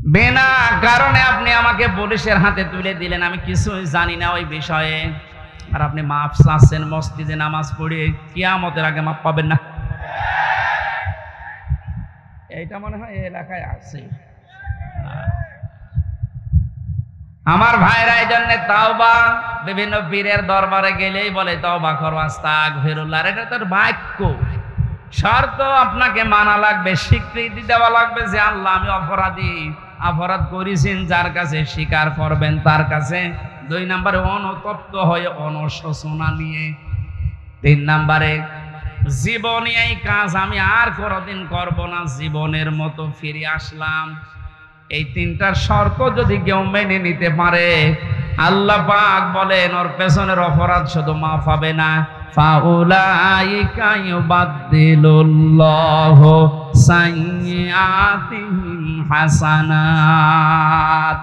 বিনা কারণে আপনি আমাকে পুলিশের হাতে তুলে দিলেন, আমি কিছুই জানি না ওই বিষয়ে, আর আপনি মাফ চাচ্ছেন মসজিদে নামাজ পড়ে, কিয়ামতের আগে মাফ পাবেন না। এইটা মনে হয় এই এলাকায় আছে। আমার ভাইরা এই জন্য তাওবা, বিভিন্ন পীরের দরবারে গেলেই বলে তওবা করো, আস্তাগফিরুল্লাহ। এটা তার বাক্য, শর্ত আপনাকে মানা লাগবে, স্বীকৃতি দেওয়া লাগবে যে আল্লাহ আমি অপরাধী, অপরাধ করেছেন, যার কাছে স্বীকার করবেন তার কাছে। 2 নম্বরে অনুতপ্ত হয়ে অনুশোচনা নিয়ে। 3 নম্বরে জীবনে এই কাজ আমি আর কোনোদিন করব না, জীবনের মতো ফিরে আসলাম। এই 3টার শর্ত যদি কেউ মেনে নিতে পারে, আল্লাহ পাক বলেন ওর পেছনের অপরাধ শুধু মাফ হবে না, ফাউলাইকা ইউবাদদিলুল্লাহু সাইয়্যাতিহিম হাসানাত।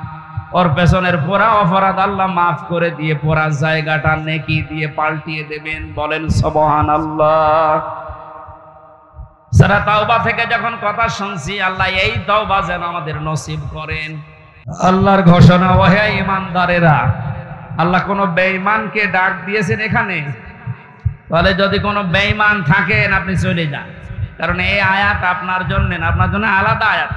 ওর পেছনের পুরা অপরাধ আল্লাহ মাফ করে দিয়ে পুরা জায়গাটা নেকি দিয়ে পাল্টিয়ে দেবেন। বলেন সুবহানাল্লাহ। সূরা তাওবা থেকে যখন কথা শুনছি, আল্লাহ এই তাওবা যেন আমাদের নসিব করেন। আল্লাহর ঘোষণা, ওহে ঈমানদারেরা, আল্লাহ কোন বেঈমানকে ডাক দিয়েছেন এখানে? তাহলে যদি কোনো বেঈমান থাকেন আপনি চলে যান, কারণ এই আয়াত আপনার জন্য না, আপনার জন্য আলাদা আয়াত।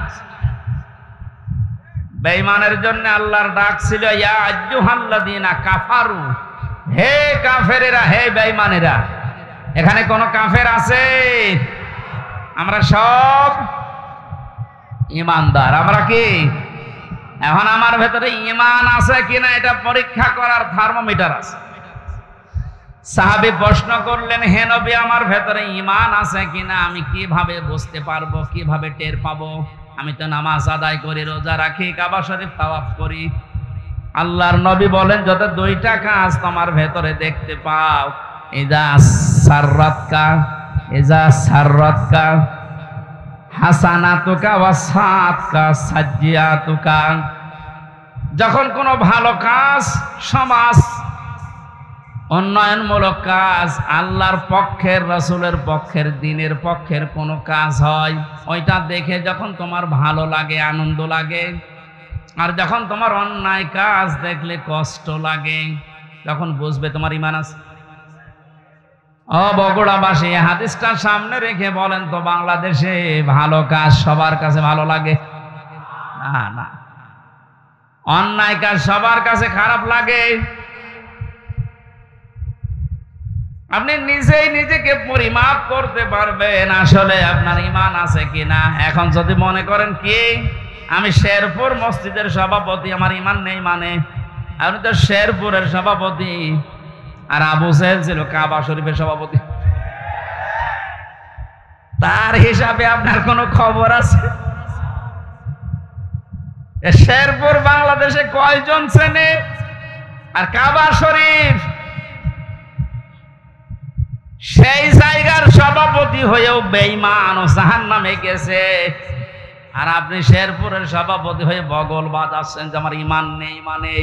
বেঈমানের জন্য আল্লাহর ডাক ছিল ইয়া আইয়ুহাল্লাযীনা কাফারু, হে কাফেরেরা, হে বেঈমানেরা। এখানে কোন কাফের আছে? আমরা সব ঈমানদার। আমরা কি? এখন আমার ভেতরে ঈমান আছে কিনা এটা পরীক্ষা করার থার্মোমিটার আছে। সাহাবী প্রশ্ন করলেন, হে নবী, আমার ভেতরে ঈমান আছে কিনা আমি কিভাবে বুঝতে পারবো, কিভাবে টের পাবো? আমি তো নামাজ আদায় করি, রোজা রাখি, কাবা শরীফ তাওয়াফ করি। আল্লাহর নবী বলেন, যত 2টা কাজ তোমার ভেতরে দেখতে পাও, ইজা সাররাতকা হাসানাতুকা ওয়া সাআতকা সাজ্জিয়াতুকা। যখন কোনো ভালো কাজ, সমাজ উন্নয়নমূলক কাজ, আল্লাহর পক্ষের, রাসূলের পক্ষের, দ্বীনের পক্ষের কোনো কাজ হয়, ওইটা দেখে যখন তোমার ভালো লাগে, আনন্দ লাগে, আর যখন তোমার অন্যায় কাজ দেখলে কষ্ট লাগে, তখন বুঝবে তোমার ঈমান আছে। ও বগুড়াবাসী, হাদিসটা সামনে রেখে বলেন তো, বাংলাদেশে ভালো কাজ সবার কাছে ভালো লাগে? না, অন্যায় কাজ সবার কাছে খারাপ লাগে। আপনি নিজেই নিজেকে পরিমাপ করতে পারবেন আসলে আপনার ঈমান আছে কিনা। এখন যদি মনে করেন কি আমি শেরপুর মসজিদের সভাপতি, আমার ঈমান নেই, মানে আপনি তো শেরপুরের সভাপতি, আর আবু জাহেল ছিল কাবা শরীফের সভাপতি, তার হিসাবে আপনার কোনো খবর আছে? শেরপুর বাংলাদেশে কয়জন চেনে? আর কাবা শরীফ সেই জায়গার সভাপতি হয়েও বেঈমান ও জাহান্নামে গেছে, আর আপনি শেরপুরের সভাপতি হয়ে বগল বাজাচ্ছেন যে আমার ঈমান নেই। মানে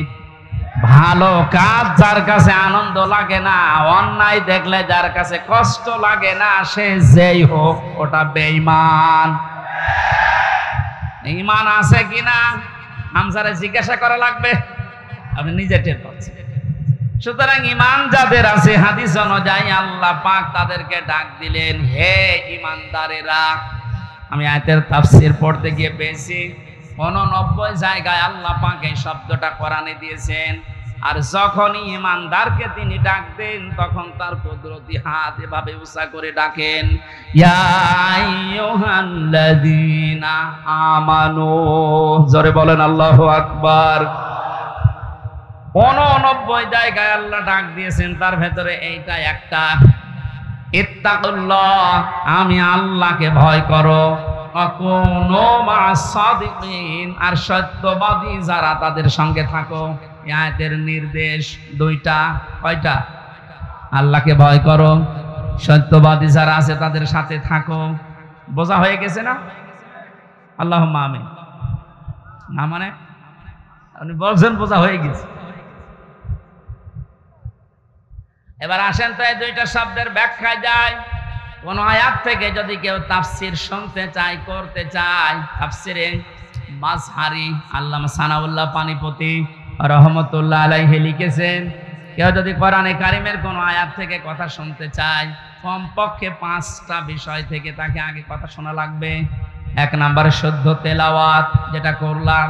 ভালো কাজ যার কাছে আনন্দ লাগে না, অন্যায় দেখলে যার কাছে কষ্ট লাগে না, সে যেই হোক ওটা বেঈমান। ঈমান আছে কিনা হামজারে জিজ্ঞাসা করা লাগবে, আপনি নিজে টের পাচ্ছেন। সুতরাং ঈমান যাদের আছে, হাদিস অনুযায়ী আল্লাহ পাক তাদেরকে ডাক দিলেন, হে ঈমানদারেরা। আমি আয়াতের তাফসীর পড়তে গিয়ে পেয়েছি 89 জায়গায় আল্লাহ পাক এই শব্দটা কোরআনে দিয়েছেন। আর যখনই ঈমানদারকে তিনি ডাক দেন, তখন তার কুদরতি হাত এভাবে উঁচা করে ডাকেন, ইয়া আইয়ুহাল্লাযীনা আমানু। জোরে বলেন আল্লাহু আকবার। 89 জায়গায় আল্লাহ ডাক দিয়েছেন, তার ভেতরে এইটা একটা, ইত্তাকুল্লাহ, আমি আল্লাহকে ভয় করো, কুনু মা'আস সাদিকিন, আর সত্যবাদী যারা তাদের সঙ্গে থাকো। এই আয়াতের নির্দেশ 2টা। কয়টা? আল্লাহকে ভয় করো, সত্যবাদী যারা আছে তাদের সাথে থাকো। বোঝা হয়ে গেছে না? আল্লাহুম্মা আমিন। না মানে আপনি বলছেন বোঝা হয়ে গেছে। এবার আসেন তো এই 2টা শব্দের ব্যাখ্যায় যায়। কোন আয়াত থেকে যদি কেউ তাফসীর শুনতে চায়, করতে চায়, তাফসীরে মাজহারি আল্লামা সানাউল্লাহ পানিপতি রহমতুল্লাহ আলাইহি লিখেছেন, কেউ যদি কোরআনে কারিমের কোন আয়াত থেকে কথা শুনতে চায় কমপক্ষে 5টা বিষয় থেকে তাকে আগে কথা শোনা লাগবে। 1 নম্বরে শুদ্ধ তেলাওয়াত, যেটা করলাম।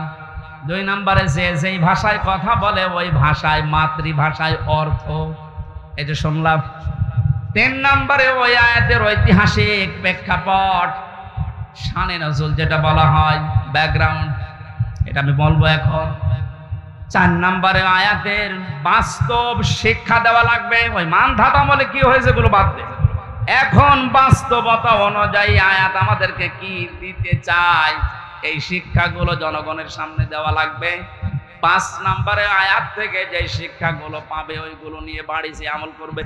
2 নম্বরে যেই ভাষায় কথা বলে ওই ভাষায় মাতৃভাষায় অর্থ, এই যে শুনলাম। 3 নম্বরে ওই আয়াতের ঐতিহাসিক প্রেক্ষাপট, শানে নজুল যেটা বলা হয়, ব্যাকগ্রাউন্ড, এটা আমি বলবো এখন। 4 নম্বরে আয়াতের বাস্তব শিক্ষা দেওয়া লাগবে। ওই মান ধাতা বলে কি হয়েছে গুলো বাদ দে, এখন বাস্তবতা অনুযায়ী আয়াত আমাদেরকে কি দিতে চায় এই শিক্ষাগুলো জনগণের সামনে দেওয়া লাগবে। 5 নম্বরে আয়াত থেকে যে শিক্ষাগুলো পাবে ওইগুলো নিয়ে বাড়ি যে আমল করবে।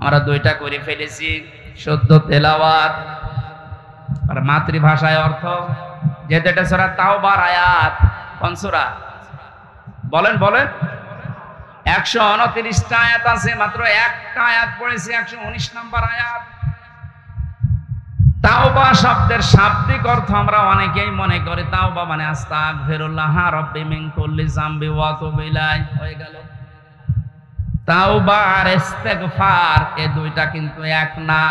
আমরা 2টা করে ফেলেছি, শুদ্ধ তেলাওয়াত আর মাতৃভাষায় অর্থ। যেহেতু এটা সূরা তাওবার আয়াত, কোন সূরা বলেন বলেন? 129টা আয়াত আছে, মাত্র একটা আয়াত পড়েছি, 119 নম্বর আয়াত। তাওবা শব্দের শাব্দিক অর্থ আমরা অনেকেই মনে করি তাওবা মানে আস্তাগফিরুল্লাহ রাব্বি মিন কুল্লি যামবি ওয়া আতুবু ইলাইহি, হয়ে গেল। তাওবা আর ইস্তেগফার এই 2টা কিন্তু এক না,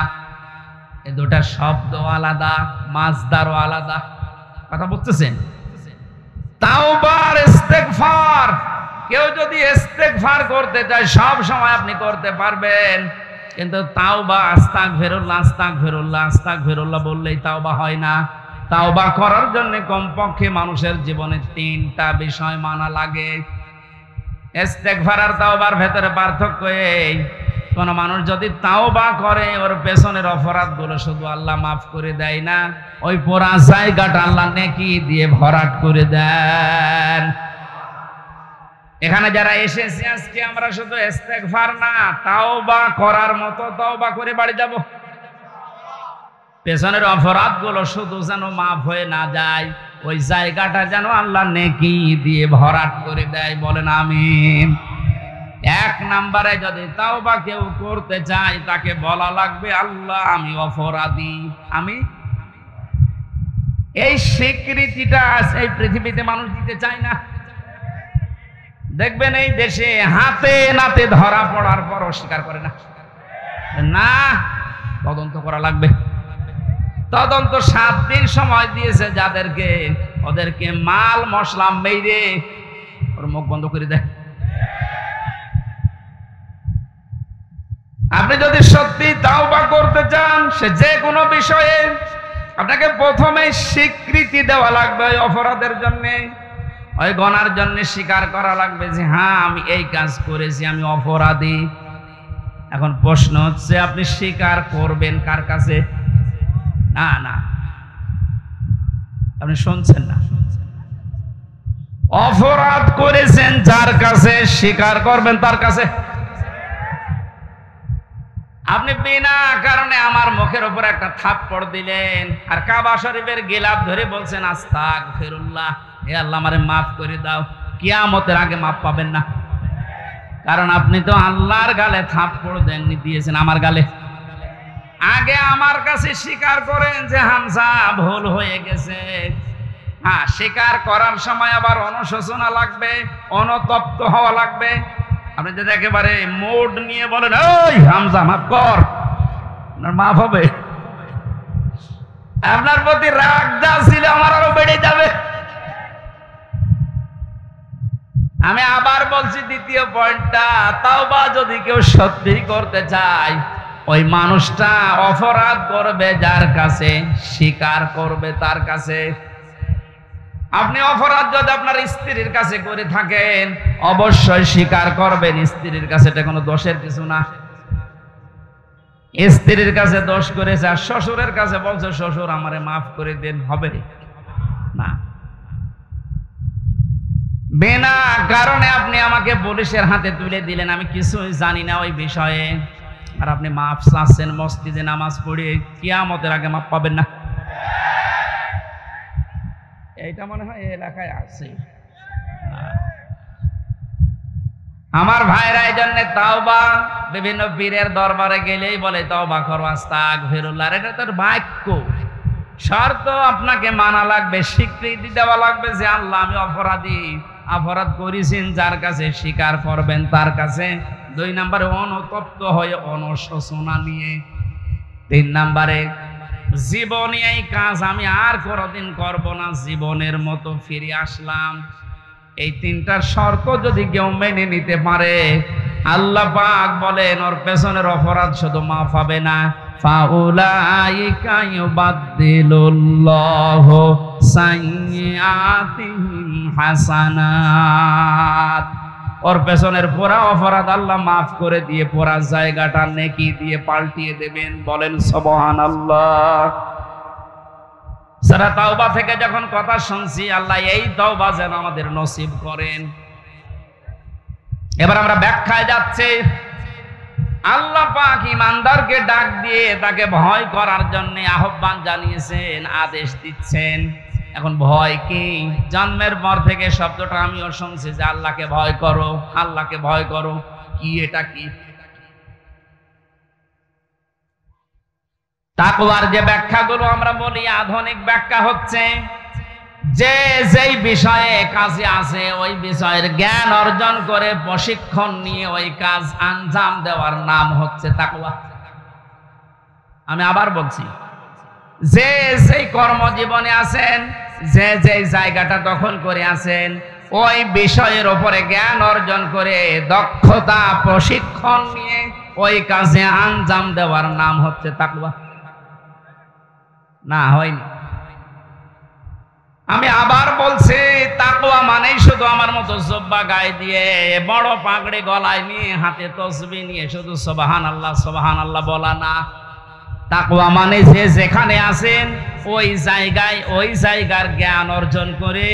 এই 2টা শব্দ আলাদা, মাসদারও আলাদা। কথা বুঝতেছেন? তাওবা আর ইস্তেগফার, কেউ যদি ইস্তেগফার করতে চায় সব সময় আপনি করতে পারবেন, কিন্তু তাওবা আস্তাগফিরুল্লাহ আস্তাগফিরুল্লাহ আস্তাগফিরুল্লাহ বললেই তাওবা হয় না। তাওবা করার জন্য কমপক্ষে মানুষের জীবনে 3টা বিষয় মানা লাগে। ইস্তেগফার আর তাওবার ভেতরে পার্থক্য এই, কোন মানুষ যদি তাওবা করে ওর পেছনের অপরাধগুলো শুধু আল্লাহ মাফ করে দেয় না, ওই পুরা জায়গাটা আল্লাহ নেকি দিয়ে ভরাট করে দেন। এখানে যারা এসেছি আজকে আমরা শুধু ইস্তেগফার না, তাওবা করার মতো তাওবা করে বাড়ি যাব। পেছনের অপরাধগুলো শুধু যেন মাফ হয়ে না যায়, ওই জায়গাটা যেন আল্লাহ নেকি দিয়ে ভরাট করে দেয়। বলেন আমিন। 1 নম্বরে যদি তাওবা কেউ করতে চায় তাকে বলা লাগবে আল্লাহ আমি অপরাধী, আমি। এই স্বীকৃতিটা এই পৃথিবীতে মানুষ দিতে চায় না। দেখবেন এই দেশে হাতে নাতে ধরা পড়ার পর অস্বীকার করে না, না তদন্ত করা লাগবে। তদন্ত 7 দিন সময় দিয়েছে যাদেরকে, ওদেরকে মাল মশলা মেরে ওর মুখ বন্ধ করে দেয়। আপনি যদি সত্যি তাওবা করতে চান সে যে কোনো বিষয়ে, আপনাকে প্রথমে স্বীকৃতি দেওয়া লাগবে ওই অপরাধের জন্য, ওই গুনার জন্য স্বীকার করা লাগবে যে হ্যাঁ আমি এই কাজ করেছি, আমি অপরাধী। এখন প্রশ্ন হচ্ছে আপনি স্বীকার করবেন কার কাছে? না না, আপনি শুনছেন না। অপরাধ করেছেন যার কাছে, স্বীকার করবেন তার কাছে। আপনি বিনা কারণে আমার মুখের উপর একটা থাপ্পড় দিলেন আর কাবা শরীফের গিলাফ ধরে বলছেন আস্তাগফিরুল্লাহ, হে আল্লাহ আমারে মাফ করে দাও, কিয়ামতের আগে মাফ পাবেন না। কারণ আপনি তো আল্লাহর গালে থাপ্পড় দেননি, দিয়েছেন আমার গালে। আগে আমার কাছে স্বীকার করেন যে হামজা ভুল হয়ে গেছে। হ্যাঁ, স্বীকার করার সময় আবার অনুশোচনা লাগবে, অনুতপ্ত হওয়া লাগবে। আপনি যদি একেবারে মোড নিয়ে বলেন ওই হামজা মাফ কর, আপনার মাফ হবে? আপনার প্রতি রাগ যা ছিল আমার আরো বেড়ে যাবে। আমি আবার বলছি দ্বিতীয় পয়েন্টটা, তাওবা যদি কেউ সত্যি করতে চায় ওই মানুষটা অপরাধ করবে যার কাছে, স্বীকার করবে তার কাছে। আপনি অপরাধ যদি আপনার স্ত্রীর কাছে করে থাকেন অবশ্যই স্বীকার করবেন স্ত্রীর কাছে, এটা কোনো দোষের কিছু না। স্ত্রীর কাছে দোষ করেছে আর শ্বশুরের কাছে বলছে শ্বশুর আমারে মাফ করে দেন, হবে না। বিনা কারণে আপনি আমাকে পুলিশের হাতে তুলে দিলেন, আমি কিছুই জানি না ওই বিষয়ে, আর আপনি মাফ চাচ্ছেন মসজিদে নামাজ পড়ে, কিয়ামতের আগে মাফ পাবেন না। এইটা মনে হয় এই এলাকায় আছে। আমার ভাইরা এই জন্য তাওবা, বিভিন্ন পীরের দরবারে গেলেই বলে তাওবা করো আস্তাগফিরুল্লাহ, এটা তোর বাক্য, শর্ত আপনাকে মানা লাগবে, স্বীকৃতি দেওয়া লাগবে যে আল্লাহ আমি অপরাধী, অপরাধ করেছেন, যার কাছে স্বীকার করবেন তার কাছে। 2 নম্বরে অনুতপ্ত হয়ে অনুশোচনা নিয়ে। 3 নম্বরে জীবনে এই কাজ আমি আর কোনোদিন করব না, জীবনের মতো ফিরে আসলাম। এই 3টার শর্ত যদি কেউ মেনে নিতে পারে, আল্লাহ পাক বলেন ওর পেছনের অপরাধ শুধু মাফ হবে না, ফাউলাইকা ইউবাদদিলুল্লাহু সাইয়্যাতিহিম হাসানাত। ওর পেছনের পুরা অপরাধ আল্লাহ মাফ করে দিয়ে পুরা জায়গাটা নেকি দিয়ে পাল্টিয়ে দেবেন। বলেন সুবহানাল্লাহ। সূরা তাওবা থেকে যখন কথা শুনছি, আল্লাহ এই তওবা যেন আমাদের নসিব করেন। এবার আমরা ব্যাখ্যায় যাচ্ছি। আল্লাহ পাক ঈমানদারকে ডাক দিয়ে তাকে ভয় করার জন্য আহ্বান জানিয়েছেন, আদেশ দিচ্ছেন। এখন ভয় কি? জন্মের পর থেকে শব্দটা আমিও শুনছি যে আল্লাহকে ভয় করো, আল্লাহকে ভয় করো। কি এটা কি? তাকওয়ার যে ব্যাখ্যাগুলো আমরা বলি, আধুনিক ব্যাখ্যা হচ্ছে যে যেই বিষয়ে কাজে আছে ওই বিষয়ের জ্ঞান অর্জন করে প্রশিক্ষণ নিয়ে ওই কাজ আঞ্জাম দেওয়ার নাম হচ্ছে তাকওয়া। আমি আবার বলছি, যে যেই কর্মজীবনে আছেন, যে যেই জায়গাটা দখল করে আছেন, ওই বিষয়ের উপরে জ্ঞান অর্জন করে দক্ষতা প্রশিক্ষণ নিয়ে ওই কাজে আঞ্জাম দেওয়ার নাম হচ্ছে তাকওয়া। না হয়নি? আমি আবার বলছি, তাকওয়া মানেই শুধু আমার মতো জুব্বা গায়ে দিয়ে, বড় পাগড়ি গলায় নিয়ে, হাতে তসবিহ নিয়ে শুধু সুবহানাল্লাহ সুবহানাল্লাহ বলা না। তাকওয়া মানে যে যেখানে আছেন ওই জায়গায় ওই জায়গার জ্ঞান অর্জন করে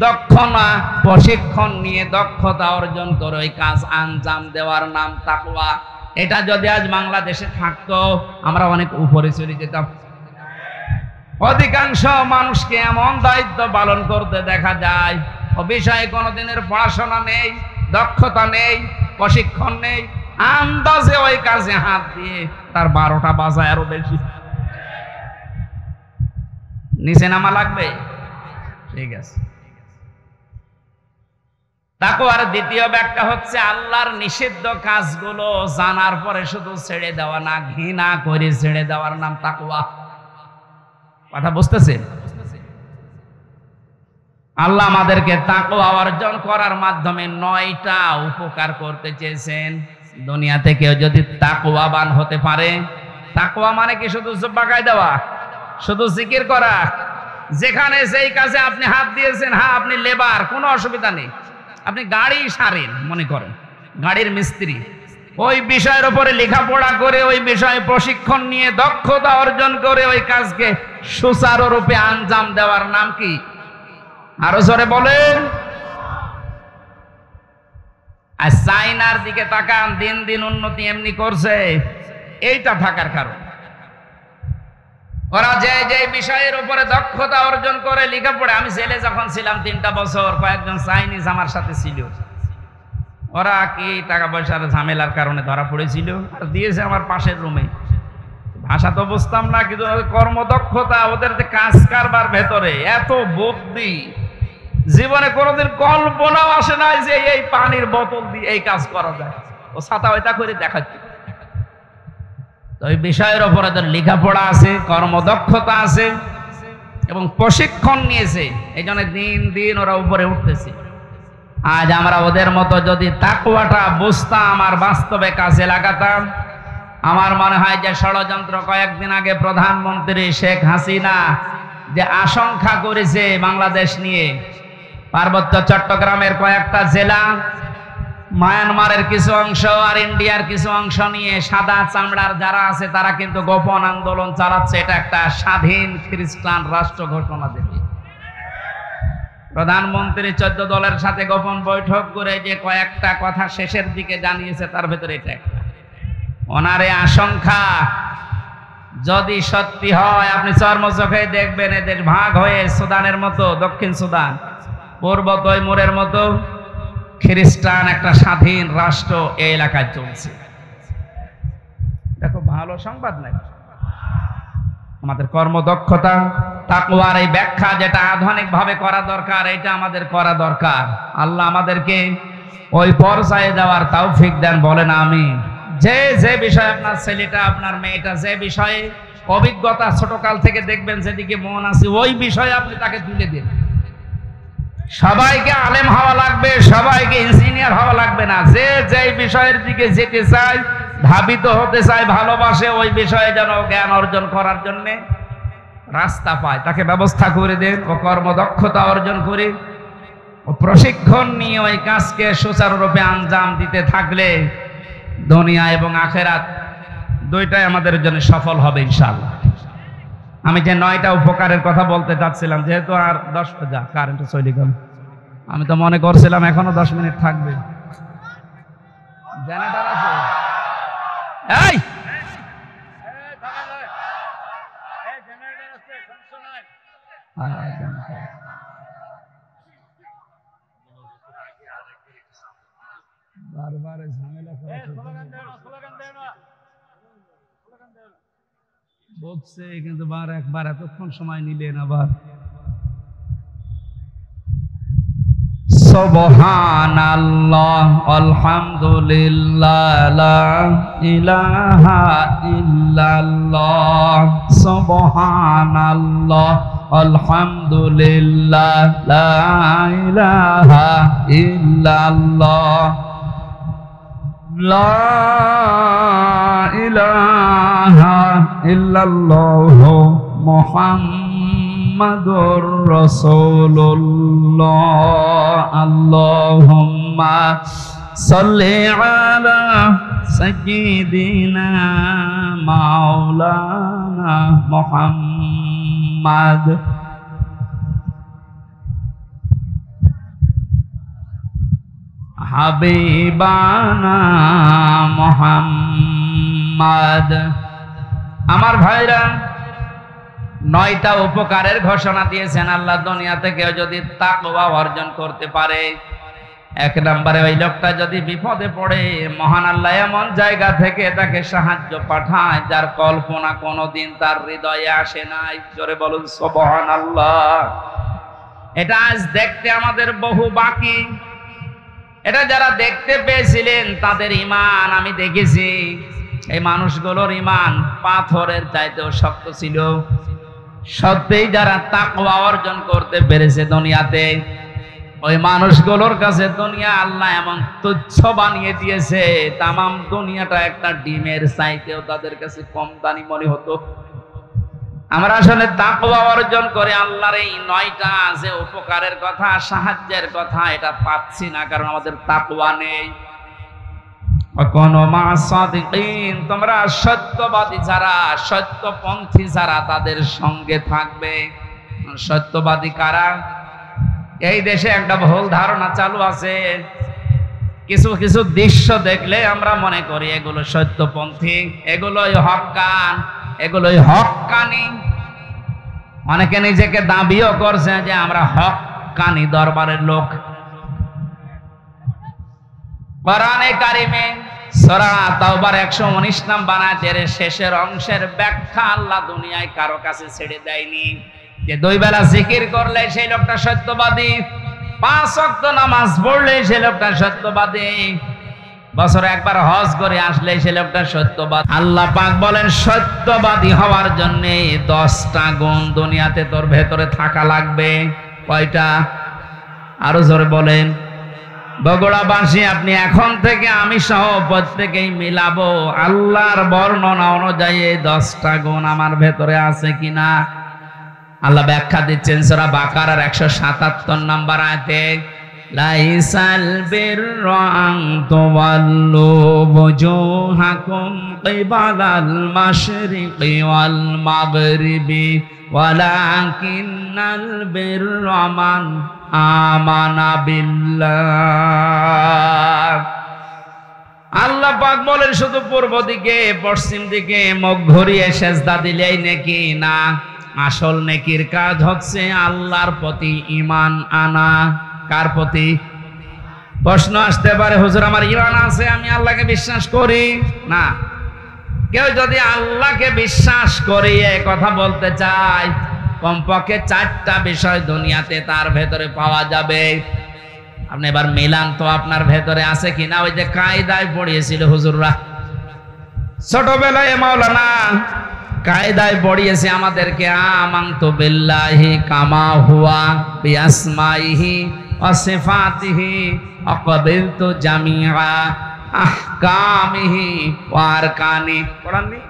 দক্ষতা প্রশিক্ষণ নিয়ে দক্ষতা অর্জন করে ওই কাজ আঞ্জাম দেওয়ার নাম তাকওয়া। এটা যদি আজ বাংলাদেশে থাকতো, আমরা অনেক উপরে চলে যেতাম। অধিকাংশ মানুষকে এমন দায়িত্ব পালন করতে দেখা যায়, ও বিষয়ে কোনোদিনের পড়াশোনা নেই, দক্ষতা নেই, প্রশিক্ষণ নেই, আন্দাজে ওই কাজে হাত দিয়ে তার 12টা বাজায় আরো বেশি। নিচে নামা লাগবে। ঠিক আছে। তাকওয়ার দ্বিতীয় ব্যাখ্যা হচ্ছে আল্লাহর নিষিদ্ধ কাজগুলো জানার পরে শুধু ছেড়ে দেওয়া না, ঘৃণা করে ছেড়ে দেওয়ার নাম তাকওয়া। কথা বুঝতেছেন? আল্লাহ আমাদেরকে তাকওয়া অর্জন করার মাধ্যমে 9টা উপকার করতে চেয়েছেন। দুনিয়াতে কেউ যদি তাকওয়াবান হতে পারে, তাকওয়া মানে কি শুধু জুব্বা গায়ে দেওয়া, শুধু জিকির করা? যেখানে যেই কাজে আপনি হাত দিয়েছেন, হ্যাঁ আপনি লেবার, কোনো অসুবিধা নেই, আপনি গাড়ি সারেন, মনে করেন গাড়ির মিস্ত্রি, ওই বিষয়ের উপরে লেখাপড়া করে ওই বিষয়ে প্রশিক্ষণ নিয়ে দক্ষতা অর্জন করে ওই কাজকে সুচারুরূপে আঞ্জাম দেওয়ার নাম কি? আরো জোরে বলেন। আর চাইনার দিকে তাকান, দিন দিন উন্নতি এমনি করছে, এইটা থাকার কারণ। ওরা যে যে বিষয়ের উপরে দক্ষতা অর্জন করে লেখাপড়া, আমি জেলে যখন ছিলাম 3টা বছর, কয়েকজন চাইনিজ আমার সাথে ছিল। ওরা কি টাকা পয়সার ঝামেলার কারণে ধরা পড়েছিল আর দিয়েছে আমার পাশের রুমে। ভাষা তো বুঝতাম না, কিন্তু কর্মদক্ষতা, ওদের যে কাজ কারবার ভেতরে এত বুদ্ধি, জীবনে কোনোদিন কল্পনাও আসে নাই যে এই পানির বোতল দিয়ে এই কাজ করা যায়। ও ছাতা ওইটা করে দেখাচ্ছে। তো এই বিষয়ের উপরে ওদের লেখাপড়া আছে, কর্মদক্ষতা আছে এবং প্রশিক্ষণ নিয়েছে, এই জন্য দিন দিন ওরা উপরে উঠতেছে। আজ আমরা ওদের মতো যদি তাকওয়াটা বুঝতাম আর বাস্তবে কাজে লাগাতাম, আমার মনে হয় যে ষড়যন্ত্র কয়েকদিন আগে প্রধানমন্ত্রী শেখ হাসিনা যে আশঙ্কা করেছে বাংলাদেশ নিয়ে, পার্বত্য চট্টগ্রামের কয়েকটা জেলা, মায়ানমারের কিছু অংশ আর ইন্ডিয়ার কিছু অংশ নিয়ে সাদা চামড়ার যারা আছে তারা কিন্তু গোপন আন্দোলন চালাচ্ছে। এটা একটা স্বাধীন খ্রিস্টান রাষ্ট্র ঘোষণা দেবে। প্রধানমন্ত্রী 14 দলের সাথে গোপন বৈঠক করে যে কয়েকটা কথা শেষের দিকে জানিয়েছে, তার ভেতরে এটা একটা। ওনার এই আশঙ্কা যদি সত্যি হয়, আপনি চর্মচোখে দেখবেন এদের ভাগ হয়ে সুদানের মতো, দক্ষিণ সুদান, পূর্ব তৈমুরের মতো খ্রিস্টান একটা স্বাধীন রাষ্ট্র এই এলাকায় চলছে। দেখো ভালো সংবাদ নাই। আমাদের কর্মদক্ষতা, তাকওয়ার এই ব্যাখ্যা যেটা আধুনিক ভাবে করা দরকার, এটা আমাদের করা দরকার। আল্লাহ আমাদেরকে ওই পর্যায়ে যাওয়ার তৌফিক দেন, বলেন আমিন। যে বিষয়ে আপনার ছেলেটা, আপনার মেয়েটা যে বিষয়ে অভিজ্ঞতা ছোটকাল থেকে দেখবেন, যেদিকে মন আছে, ওই বিষয়ে আপনি তাকে তুলে দিন। সবাইকে আলেম হওয়া লাগবে, সবাইকে ইঞ্জিনিয়ার হওয়া লাগবে না। যে বিষয়ের দিকে যেতে চায়, ধাবিত হতে চায়, ভালোবাসে, ওই বিষয়ে যেন জ্ঞান অর্জন করার জন্য রাস্তা পায়, তাকে ব্যবস্থা করে দেন। ও কর্মদক্ষতা অর্জন করে ও প্রশিক্ষণ নিয়ে ওই কাজকে সুচারুরূপে আঞ্জাম দিতে থাকলে দুনিয়া এবং আখেরাত দুইটাই আমাদের জন্য সফল হবে ইনশাআল্লাহ। আমি যে 9টা উপকারের কথা বলতে চাচ্ছিলাম, যেহেতু আর 10 যা কারেন্ট চলে গেল, আমি তো মনে করছিলাম এখনো 10 মিনিট থাকবে। জেনারেটর আছে? এই বারবার ঝামেলা বলছে, কিন্তু একবার এতক্ষণ সময় নিলেন আবার। সুবহানাল্লাহ, আলহামদুলিল্লাহ, লা ইলাহা ইল্লাল্লাহ। সুবহানাল্লাহ, আলহামদুলিল্লাহ, লা ইলাহা ইল্লাল্লাহ, লা ইলাহা ইল্লাল্লাহ, মুহাম্মাদুর রাসূলুল্লাহ। আল্লাহুম্মা সাল্লি আলা সাইয়্যিদিনা মাওলানা মুহাম্মাদ। হাবিবানা মুহাম্মাদ। আমার ভাইরা, 9টা উপকারের ঘোষণা দিয়েছেন আল্লাহ। দুনিয়াতে কেউ যদি তাকওয়া অর্জন করতে পারে, 1 নম্বরে ওই লোকটা যদি বিপদে পড়ে, মহান আল্লাহ এমন জায়গা থেকে তাকে সাহায্য পাঠায় যার কল্পনা কোনোদিন তার হৃদয়ে আসে নাই। জোরে বলুন সুবহানাল্লাহ। এটা আজ দেখতে আমাদের বহু বাকি। এটা যারা দেখতে পেয়েছিলেন তাদের ঈমান আমি দেখেছি, এই মানুষগুলোর ঈমান পাথরের চাইতেও শক্ত ছিল। সত্যিই যারা তাকওয়া অর্জন করতে পেরেছে দুনিয়াতে, ওই মানুষগুলোর কাছে দুনিয়া আল্লাহ এমন তুচ্ছ বানিয়ে দিয়েছে, তামাম দুনিয়াটা একটা ডিমের চাইতেও তাদের কাছে কম দামি মনে হতো। আমরা আসলে তাকওয়া অর্জন করে আল্লাহর এই 9টা যে উপকারের কথা, সাহায্যের কথা, এটা পাচ্ছি না, কারণ আমাদের তাকওয়া নেই। তোমরা সত্যবাদী যারা, সত্যপন্থী যারা, তাদের সঙ্গে থাকবে। সত্যবাদী কারা? এই দেশে একটা ভুল ধারণা চালু আছে, কিছু কিছু দৃশ্য দেখলে আমরা মনে করি এগুলো সত্যপন্থী, এগুলোই হক্কান, এগুলোই হক্কানি। অনেকে নিজেকে দাবিও করছে যে আমরা হক্কানি দরবারের লোক। কোরআনে কারিমে সূরা তাওবার 119 নম্বর আয়াতের শেষের অংশের ব্যাখ্যা আল্লাহ দুনিয়ায় কারো কাছে ছেড়ে দেয়নি। যে 2 বেলা জিকির করলে সেই লোকটা সত্যবাদী, 5 ওয়াক্ত নামাজ পড়লে সেই লোকটা সত্যবাদী, বছরে একবার হজ করে আসলে সেই লোকটা সত্যবাদী। আল্লাহ পাক বলেন সত্যবাদী হওয়ার জন্য 10টা গুণ দুনিয়াতে তোর ভেতরে থাকা লাগবে। কয়টা? আরো জোরে বলেন। বগুড়াবাসী, আপনি এখন থেকে আমি সহ প্রত্যেকেই মিলাবো আল্লাহর বর্ণনা অনুযায়ী 10টা গুণ আমার ভেতরে আছে কিনা। আল্লাহ ব্যাখ্যা দিচ্ছেন সূরা বাকারার 177 নম্বর আয়াতে, লাইসাল বিররা আন তুওয়াল্লু বুজুহাকুম কিবালাল মাশরিকি ওয়াল মাগরিবি ওয়ালাকিন্নাল বিররা মান আমানা বিল্লাহ। আল্লাহ পাক বলেন শুধু পূর্ব দিকে, পশ্চিম দিকে মুখ ঘুরিয়ে সেজদা দিলেই নেকি না। আসল নেকির কাজ হচ্ছে আল্লাহর প্রতি ঈমান আনা। কার প্রতি? প্রশ্ন আসতে পারে, হুজুর আমার ঈমান আছে, আমি আল্লাহকে বিশ্বাস করি না। কেউ যদি আল্লাহকে বিশ্বাস করিয়ে কথা বলতে চায়, কমপক্ষে 4টা বিষয় দুনিয়াতে তার ভেতরে পাওয়া যাবে। আপনি এবার মিলান তো আপনার ভেতরে আছে কিনা। ওই যে কায়দায় পড়িয়েছিল হুজুররা ছোটবেলায়, মাওলানা কায়দায় পড়িয়েছে আমাদেরকে, আমানতু বিল্লাহি কামা হুয়া বিআসমাইহি ওয়া সিফাতিহি ওয়া ক্বাবিলতু জামিআ আহকামিহি ওয়া আরকানি। পড়াননি?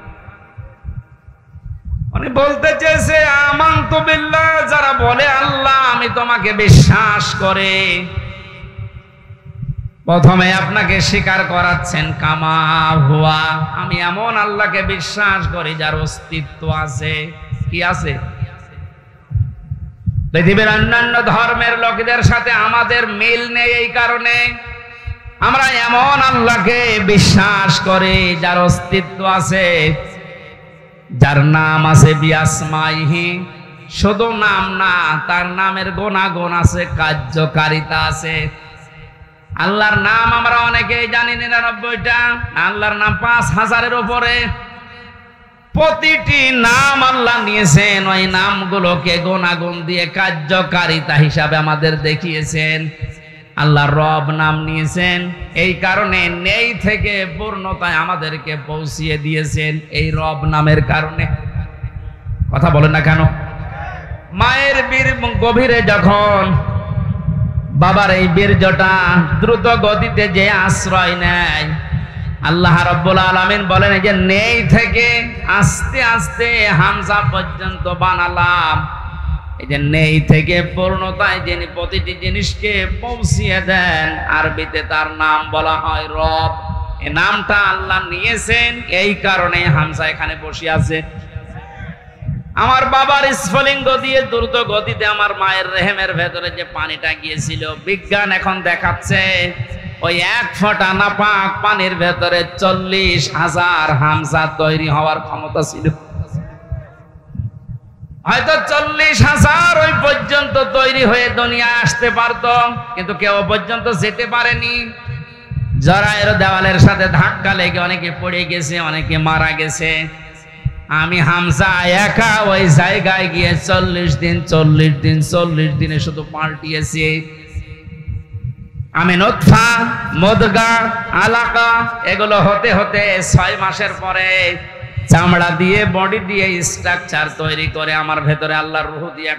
উনি বলতে চেয়েছে আমানতু বিল্লাহ, যারা বলে আল্লাহ আমি তোমাকে বিশ্বাস করে, প্রথমে আপনাকে স্বীকার করাচ্ছেন কামা হুয়া, আমি এমন আল্লাহকে বিশ্বাস করি যার অস্তিত্ব আছে। কি আছে? পৃথিবীর অন্যান্য ধর্মের লোকদের সাথে আমাদের মিল নেই, এই কারণে আমরা এমন আল্লাহকে বিশ্বাস করি যার অস্তিত্ব আছে, যার নাম আছে বিআসমাইহি, শুধু নাম না, তার নামের গুণাগুণ আছে, কার্যকারিতা আছে। আল্লাহর নাম আমরা অনেকেই জানি 99টা, আল্লাহর নাম 5000-এর উপরে। প্রতিটি নাম আল্লাহ নিয়েছেন, ওই নামগুলোকে গুণাগুণ দিয়ে কার্যকারিতা হিসাবে আমাদের দেখিয়েছেন। আল্লাহ রব নাম নিয়েছেন, এই কারণে নেই থেকে পূর্ণতায় আমাদেরকে পৌঁছিয়ে দিয়েছেন এই রব নামের কারণে। কথা বলেন না কেন? মায়ের বীর গভীরে যখন বাবার এই বীর্যটা দ্রুত গতিতে যে আশ্রয় নেয়, আল্লাহ রাব্বুল আলামিন বলেন যে নেই থেকে আস্তে আস্তে হামজা পর্যন্ত বানালাম। এই যে নেই থেকে পূর্ণতায় যিনি প্রতিটি জিনিসকে পৌঁছিয়ে দেন, আরবিতে তার নাম বলা হয় রব। এই নামটা আল্লাহ নিয়েছেন, এই কারণে হামজা এখানে বসে আছে। আমার বাবার স্ফলিঙ্গ দিয়ে দ্রুত গতিতে আমার মায়ের রেহেমের ভেতরে যে পানিটা গিয়েছিল, বিজ্ঞান এখন দেখাচ্ছে ওই 1 ফোঁটা নাপাক পানির ভেতরে 40,000 হামজা তৈরি হওয়ার ক্ষমতা ছিল। হয়তো 40,000 ওই পর্যন্ত তৈরি হয়ে দুনিয়া আসতে পারত, কিন্তু কেউ পর্যন্ত যেতে পারেনি। জরায়ের দেওয়ালের সাথে ধাক্কা লেগে অনেকে পড়ে গেছে, অনেকে মারা গেছে। আমি হামজা একা ওই জায়গায় গিয়ে 40 দিনে শুধু পাল্টিয়েছি। আমি নতফা, মুদগা, আলাকা এগুলো হতে হতে 6 মাসের পরে চামড়া দিয়ে, বডি দিয়ে স্ট্রাকচার তৈরি করে আমার ভেতরে আল্লাহর রূহ দিয়ে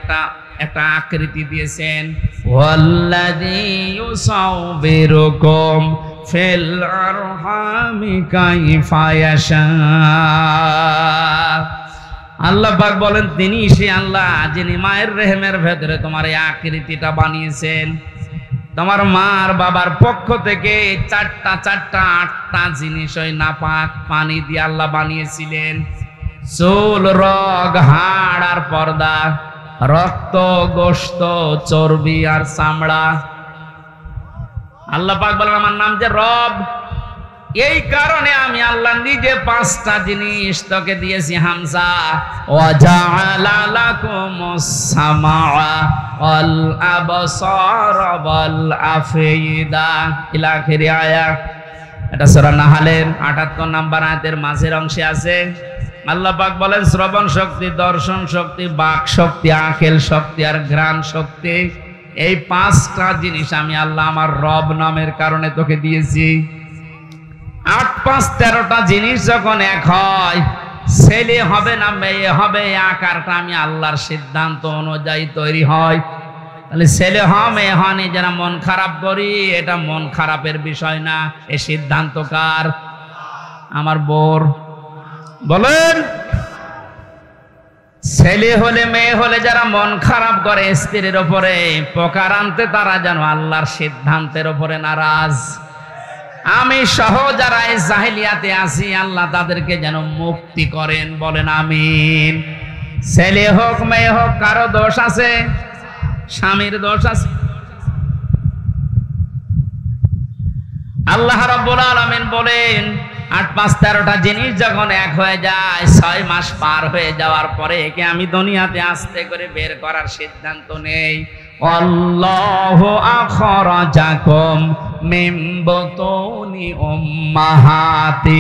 একটা আকৃতি দিয়েছেন। ওয়াল্লাযী ইউসাউবিরুকুম ফিল আরহামি কাইফা ইয়াশা। আল্লাহ পাক বলেন তিনি সে আল্লাহ যিনি মায়ের রেহেমের ভেতরে তোমার এই আকৃতিটা বানিয়েছেন। তোমার মা আর বাবার পক্ষ থেকে 8টা জিনিস ওই নাপাক পানি দিয়ে আল্লাহ বানিয়েছিলেন। চুল, রগ, হাড় আর পর্দা, রক্ত, গোশত, চর্বি আর চামড়া। আল্লাহ পাক বলেন আমার নাম যে রব, এই কারণে আমি আল্লাহ নিজে 5টা জিনিস তোকে দিয়েছি হামজা। ওয়া জাআলা লাকুমুস সামাআ ওয়াল আবসারা ওয়াল আফইদা ইলা আখির আয়াত। এটা সূরা নাহলের 78 নম্বর আয়াতের মাঝের অংশে আছে। আল্লাহ পাক বলেন শ্রবণ শক্তি, দর্শন শক্তি, বাক শক্তি, আকেল শক্তি আর ঘ্রাণ শক্তি, এই 5টা জিনিস আমি আল্লাহ আমার রব নামের কারণে তোকে দিয়েছি। 8, 5, 13টা জিনিস যখন এক হয়, ছেলে হবে না মেয়ে হবে, আকারটা আমি আল্লাহর সিদ্ধান্ত অনুযায়ী তৈরি হয়। তাহলে ছেলে হ মেয়ে হনি যারা মন খারাপ করি, এটা মন খারাপের বিষয় না, এ সিদ্ধান্ত কার? আমার বোর। বলেন ছেলে হলে মেয়ে হলে যারা মন খারাপ করে স্ত্রীর উপরে, প্রকার আনতে তারা যেন আল্লাহর সিদ্ধান্তের উপরে নারাজ। আমি সহ যারা এই জাহেলিয়াতে আছি, আল্লাহ তাদেরকে যেন মুক্তি করেন। বলেন আমিন। ছেলে হোক মেয়ে হোক, কারো দোষ আছে? স্বামীর দোষ আছে? আল্লাহ রাব্বুল আলামিন বলেন 8, 5, 13টা জিনিস যখন এক হয়ে যায়, 6 মাস পার হয়ে যাওয়ার পরে একে আমি দুনিয়াতে আস্তে করে বের করার সিদ্ধান্ত নেই। আল্লাহু আখরাজাকুম মিন বুতুনি উম্মাহাতিকুম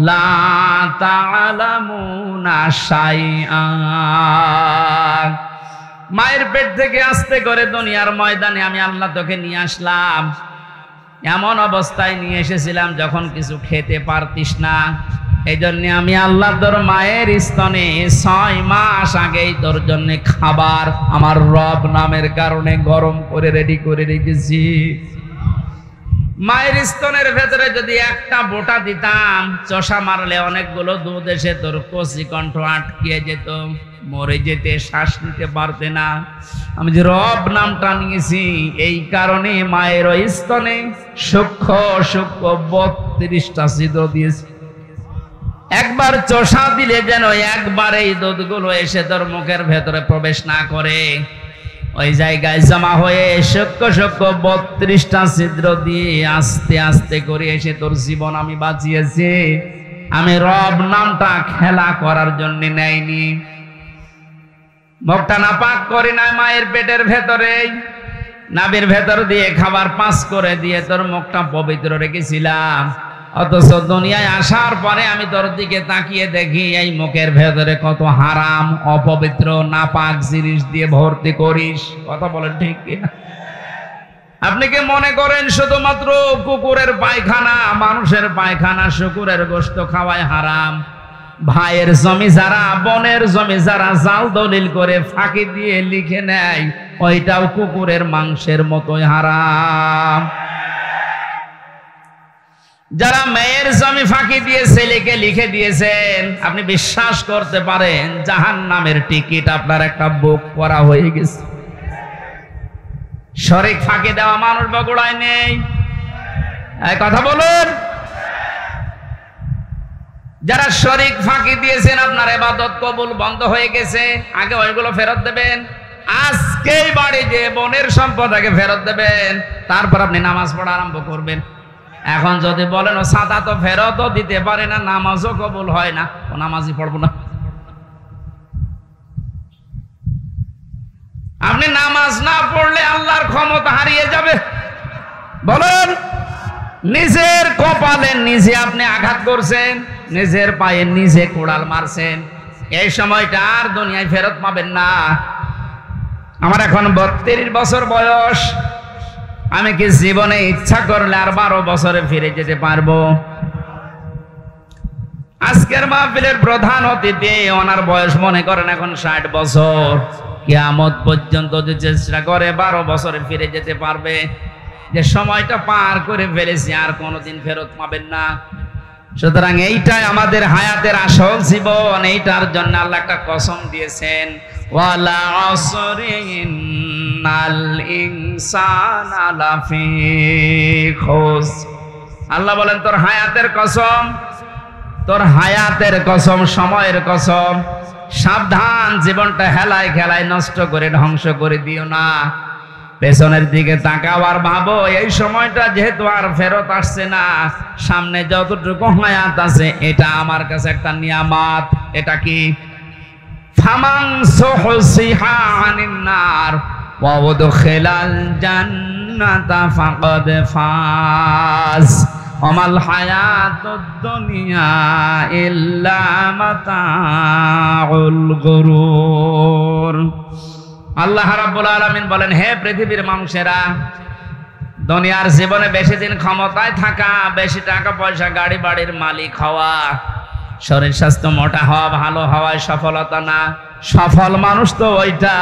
লা তা'লামুনা শাইআ। মায়ের পেট থেকে আস্তে করে দুনিয়ার ময়দানে আমি আল্লাহ তোকে নিয়ে আসলাম। এমন অবস্থায় নিয়ে এসেছিলাম যখন কিছু খেতে পারতিস না। এই জন্য আমি আল্লাহ তোর মায়ের স্তনে 6 মাস আগেই তোর জন্য খাবার আমার রব নামের কারণে গরম করে রেডি করে রেখেছি। মায়ের স্তনের ভেতরে যদি একটা বোটা দিতাম, চষা মারলে অনেকগুলো দুধ এসে তোর কচি কণ্ঠ আটকিয়ে যেত, মরে যেতে, শ্বাস নিতে পারতে না। আমি যে রব নামটা নিয়েছি এই কারণে মায়ের ওই স্তনে সূক্ষ্ম সূক্ষ্ম 32টা ছিদ্র দিয়েছি। একবার চষা দিলে যেন একবার এই দুধগুলো এসে তোর মুখের ভেতরে প্রবেশ না করে, ওই জায়গায় জমা হয়ে সূক্ষ্ম সূক্ষ্ম 32টা ছিদ্র দিয়ে আস্তে আস্তে করে এসে তোর জীবন আমি বাঁচিয়েছি। আমি রব নামটা খেলা করার জন্য নেয়নি। মুখটা নাপাক করি না, মায়ের পেটের ভেতরে নাভির ভেতর দিয়ে খাবার পাস করে দিয়ে তোর মুখটা পবিত্র রেখেছিলাম। অথচ দুনিয়ায় আসার পরে আমি তোর দিকে তাকিয়ে দেখি এই মুখের ভেতরে কত হারাম অপবিত্র নাপাক জিনিস দিয়ে ভর্তি করিস। কথা বলেন ঠিক কিনা? আপনি কি মনে করেন শুধুমাত্র কুকুরের পায়খানা, মানুষের পায়খানা, শুকুরের গোশত খাওয়ায় হারাম? ভাইয়ের জমি যারা, বোনের জমি যারা জাল দলিল করে ফাঁকি দিয়ে লিখে নেয়, ওইটাও কুকুরের মাংসের মতোই হারাম। যারা মেয়ের জমি ফাঁকি দিয়ে ছেলেকে লিখে দিয়েছেন, আপনি বিশ্বাস করতে পারেন জাহান্নামের টিকিট আপনার একটা বুক করা হয়ে গেছে। শরীক ফাঁকি দেওয়া মানুষ বগুড়ায় নেই? এই কথা বলুন। যারা শরীক ফাঁকি দিয়েছেন আপনার ইবাদত কবুল বন্ধ হয়ে গেছে, আগে ওইগুলো ফেরত দেবেন। আজকেই বাড়ি যে বোনের সম্পদ আগে ফেরত দেবেন, তারপর আপনি নামাজ পড়া আরম্ভ করবেন। এখন যদি বলেন ও সাদা তো ফেরতও দিতে পারে না, নামাজও কবুল হয় না, ও নামাজই পড়বো না। আপনি নামাজ না পড়লে আল্লাহর ক্ষমতা হারিয়ে যাবে। বলুন, নিজের কপালে নিজে আপনি আঘাত করছেন, নিজের পায়ে নিজে কোড়াল মারছেন। এই সময়টা আর দুনিয়ায় ফেরত পাবেন না। আমার এখন 32 বছর বয়স। আমি কি জীবনে ইচ্ছা করলে আর 12 বছরে ফিরে যেতে পারবো? আজকের মাহফিলের প্রধান অতিথি, ওনার বয়স মনে করেন এখন 60 বছর। কিয়ামত পর্যন্ত যে চেষ্টা করে 12 বছরে ফিরে যেতে পারবে। যে সময়টা পার করে ফেলেছি আর কোনোদিন ফেরত পাবেন না। সুতরাং এইটাই আমাদের হায়াতের আসল জীবন। এইটার জন্য আল্লাহ একটা কসম দিয়েছেন, ওয়ালা আসরি ইন্নাল ইনসানা লাফি খুস। আল্লাহ বলেন তোর হায়াতের কসম, তোর হায়াতের কসম, সময়ের কসম, সাবধান, জীবনটা হেলায় খেলায় নষ্ট করে ধ্বংস করে দিও না। পেছনের দিকে তাকাও আর ভাবো এই সময়টা যেহেতু আর ফেরত আসছে না, সামনে যতটুকু হায়াত আছে এটা আমার কাছে একটা নিয়ামত। এটা কি? ফামান সুহসিহা আনিন নার ওয়া উদখিলাল জান্নাতা ফাকাদ ফাজ ওমাল হায়াতুদ দুনিয়া ইল্লা মাতাউল গুরুর। আল্লাহ রাব্বুল আলামিন বলেন, হে পৃথিবীর মানুষেরা, দুনিয়ার জীবনে বেশি দিন ক্ষমতায় থাকা, বেশি টাকা পয়সা, গাড়ি বাড়ির মালিক হওয়া, শরীর স্বাস্থ্য মোটা হওয়া, ভালো হওয়ায় সফলতা না। সফল মানুষ তো ওইটা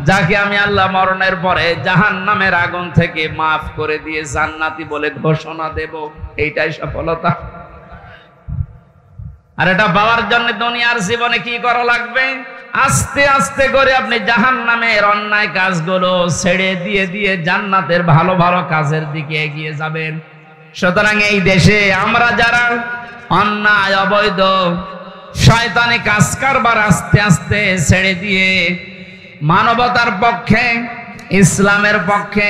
যাকে আমি আল্লাহ মরণের পরে জাহান্নামের আগুন থেকে মাফ করে দিয়ে জান্নাতি বলে ঘোষণা দেব। এইটাই সফলতা। আর এটা পাওয়ার জন্য দুনিয়ার জীবনে কি করা লাগবে? আস্তে আস্তে করে আপনি জাহান্নামের অন্যায় কাজগুলো ছেড়ে দিয়ে দিয়ে জান্নাতের ভালো ভালো কাজের দিকে এগিয়ে যাবেন। সুতরাং এই দেশে আমরা যারা অন্যায়, অবৈধ, শয়তানি কাজ কারবার আস্তে আস্তে ছেড়ে দিয়ে মানবতার পক্ষে, ইসলামের পক্ষে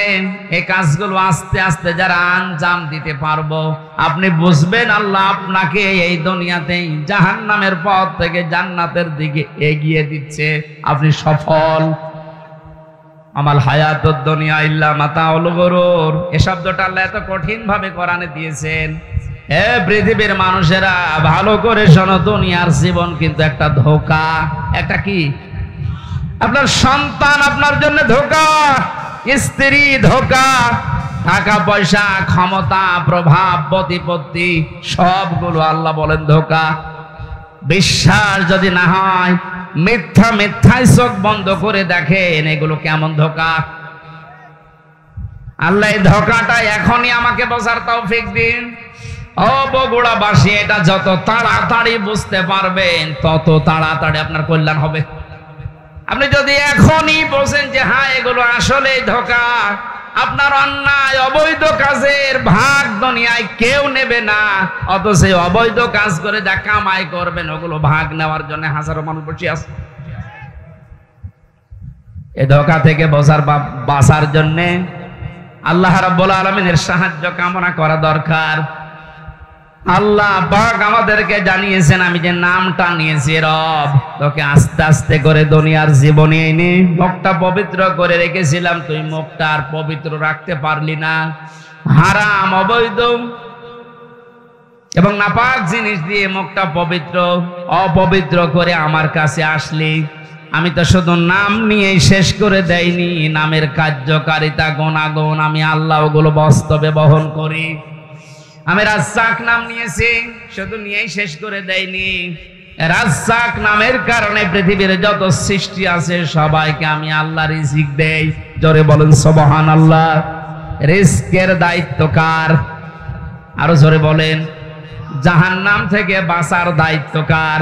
এই কাজগুলো আস্তে আস্তে যারা আঞ্জাম দিতে পারবো, আপনি বুঝবেন আল্লাহ আপনাকে এই দুনিয়াতেই জাহান্নামের পথ থেকে জান্নাতের দিকে এগিয়ে দিচ্ছে। আপনি সফল। আমাল হায়াতুদ দুনিয়া ইল্লা মাতাউল গুরুর, এই শব্দটা আল্লাহ এত কঠিন ভাবে কোরআনে দিয়েছেন। হে পৃথিবীর মানুষেরা ভালো করে শোনো, দুনিয়ার জীবন কিন্তু একটা ধোঁকা। একটা কি? আপনার সন্তান আপনার জন্য ধোঁকা, স্ত্রী ধোঁকা, টাকা পয়সা, ক্ষমতা, প্রভাব, প্রতিপত্তি সবগুলো আল্লাহ বলেন ধোঁকা। বিশ্বাস যদি না হয়, মিথ্যায় চোখ বন্ধ করে দেখেন এগুলো কেমন ধোঁকা। আল্লাহ এই ধোঁকাটা এখনই আমাকে বোঝার তৌফিক দিন। ও বগুড়াবাসী, এটা যত তাড়াতাড়ি বুঝতে পারবেন তত তাড়াতাড়ি আপনার কল্যাণ হবে। আপনি যদি এখনই বোঝেন যে হ্যাঁ এগুলো আসলে ধোঁকা, আপনার অন্যায় অবৈধ কাজের ভাগ দুনিয়ায় কেউ নেবে না, অথচ অবৈধ কাজ করে যা কামাই করবেন ওগুলো ভাগ নেওয়ার জন্য হাজারো মানুষ বসে আছে। এই ধোঁকা থেকে বাঁচার জন্য আল্লাহ রাব্বুল আলামিনের সাহায্য কামনা করা দরকার। আল্লাহ পাক আমাদেরকে জানিয়েছেন, আমি যে নামটা নিয়েছি রব, তোকে আস্তে আস্তে করে দুনিয়ার জীবনে এনে মুখটা পবিত্র করে রেখেছিলাম, তুই মুখটা আর পবিত্র রাখতে পারলি না। হারাম, অবৈধ এবং নাপাক জিনিস দিয়ে মুখটা অপবিত্র করে আমার কাছে আসলি। আমি তো শুধু নাম নিয়েই শেষ করে দেইনি, নামের কার্যকারিতা গুণাগুণ আমি আল্লাহ ওগুলো বাস্তবে বহন করি। আমি রাজ্জাক নাম নিয়েছি, শুধু নিয়েই শেষ করে দেইনি। রাজ্জাক নামের কারণে পৃথিবীর যত সৃষ্টি আছে সবাইকে আমি আল্লাহ রিজিক দেই। জোরে বলেন সুবহানাল্লাহ। রিজকের দায়িত্ব কার? আরো জোরে বলেন। জাহান্নাম থেকে বাঁচার দায়িত্ব কার?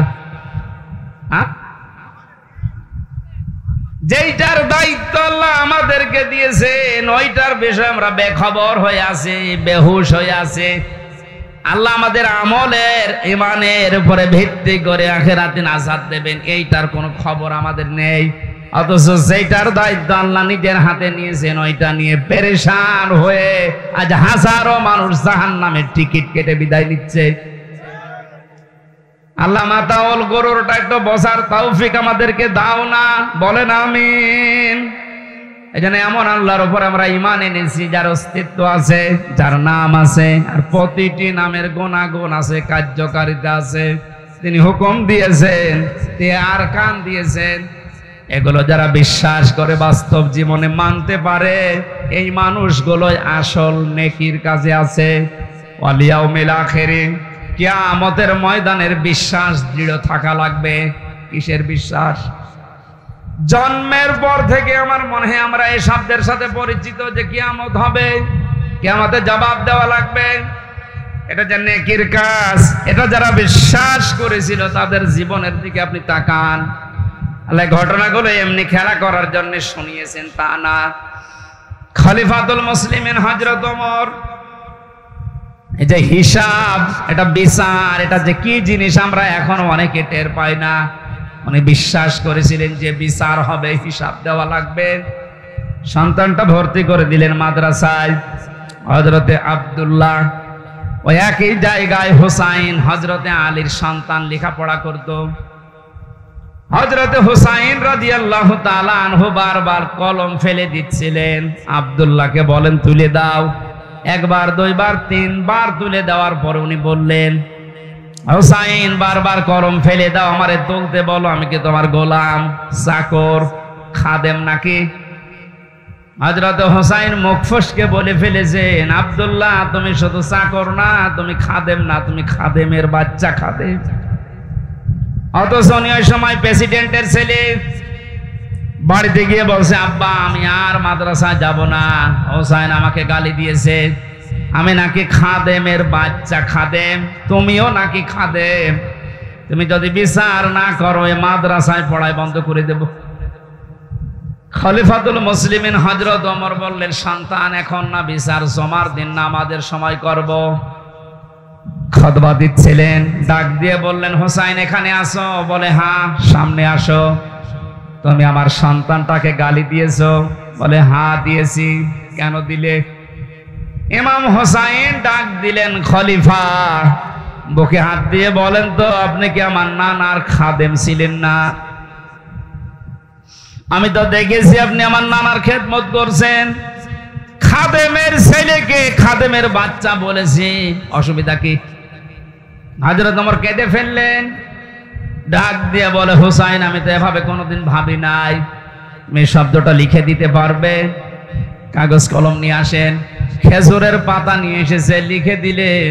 যেইটার দায়িত্ব আল্লাহ আমাদেরকে দিয়েছেন ওইটার বিষয়ে আমরা বেখবর হয়ে আছি, বেহুশ হয়ে আছি। আল্লাহ আমাদের আমলের, ইমানের উপরে ভিত্তি করে আখিরাতে নাজাত দেবেন, এইটার কোনো খবর আমাদের নেই। অথচ যেইটার দায়িত্ব আল্লাহ নিজের হাতে নিয়েছেন ওইটা নিয়ে পেরেশান হয়ে আজ হাজারো মানুষ জাহান্নামের টিকিট কেটে বিদায় নিচ্ছে। আল্লাহ মাতাউল গরুরটা একটু বসার তৌফিক আমাদেরকে দাও না, বলেন আমিন। এজন্য এমন আল্লাহর উপর আমরা ঈমান এনেছি যার অস্তিত্ব আছে, যার নাম আছে, আর প্রতিটি নামের গুণাগুণ আছে, কার্যকারিতা আছে। তিনি হুকুম দিয়েছেন, তিনি আরকান দিয়েছেন। এগুলো যারা বিশ্বাস করে বাস্তব জীবনে মানতে পারে, এই মানুষগুলোই আসল নেকির কাজে আছে। ওয়াল ইয়াউমিল আখির, কিয়ামতের ময়দানের বিশ্বাস দৃঢ় থাকা লাগবে। কিসের বিশ্বাস? জন্মের পর থেকে আমার মনে হয় আমরা এই শব্দের সাথে পরিচিত যে কিয়ামত হবে, কিয়ামতে জবাব দেওয়া লাগবে। এটা যে নেকির কাজ, এটা যারা বিশ্বাস করেছিল তাদের জীবনের দিকে আপনি তাকান। আল্লাহ ঘটনাগুলো এমনি খেলা করার জন্য শুনিয়েছেন তা না। খলিফাতুল মুসলিমিন হযরত ওমর, এই যে হিসাব, এটা বিচার, এটা যে কি জিনিস আমরা এখন অনেকে টের পাই না। উনি বিশ্বাস করেছিলেন যে বিচার হবে, হিসাব দেওয়া লাগবে। সন্তানটা ভর্তি করে দিলেন মাদ্রাসায়। হযরতে আব্দুল্লাহ, ওই একই জায়গায় হুসাইন হযরতে আলীর সন্তান লেখাপড়া করত। হযরতে হুসাইন রাদিয়াল্লাহু তাআলা আনহু বারবার কলম ফেলে দিচ্ছিলেন। আব্দুল্লাহকে বলেন তুলে দাও। একবার, দুইবার, তিনবার তুলে দেওয়ার পর উনি বললেন, হুসাইন বারবার কলম ফেলে দাও, আমারে তুলতে বলো, আমি কি তোমার গোলাম, চাকর, খাদেম নাকি? হযরত হুসাইন মুখ ফসকে বলে ফেলেছেন, আব্দুল্লাহ তুমি শুধু চাকর না, তুমি খাদেম না, তুমি খাদেমের বাচ্চা, খাদেম। অথচ উনি ওই সময় প্রেসিডেন্টের ছেলে। বাড়িতে গিয়ে বলছে, আব্বা আমি আর মাদ্রাসায় যাব না, হুসাইন আমাকে গালি দিয়েছে, আমি নাকি খাদেমের বাচ্চা। খাদেম? তুমিও নাকি খাদেম? তুমি যদি বিচার না করো এই মাদ্রাসায় পড়াই বন্ধ করে দেব। খলিফাতুল মুসলিমিন হযরত ওমর বললেন, সন্তান এখন না, বিচার জমার দিন নামাজের সময় করব। খুতবা দিচ্ছিলেন, ডাক দিয়ে বললেন, হুসাইন এখানে আসো। বলে হ্যাঁ। সামনে আসো। তুমি আমার সন্তানটাকে গালি দিয়েছো? বলে হ্যাঁ দিয়েছি। কেন দিলে? ইমাম হুসাইন ডাক দিলেন, খলিফা বুকে হাত দিয়ে বলেন তো, আপনি কি আমার নানার খাদেম ছিলেন না? আমি তো দেখেছি আপনি আমার নানার খেদমত করছেন। খাদেমের ছেলেকে খাদেমের বাচ্চা বলেছি, অসুবিধা কি? হযরত ওমর কেঁদে ফেললেন, ডাক দিয়ে বলে, হুসাইন, আমি তো এভাবে কোনোদিন ভাবি নাই। তুমি শব্দটা লিখে দিতে পারবে? কাগজ কলম নিয়ে আসেন। খেজুরের পাতা নিয়ে এসেছে, লিখে দিলেন,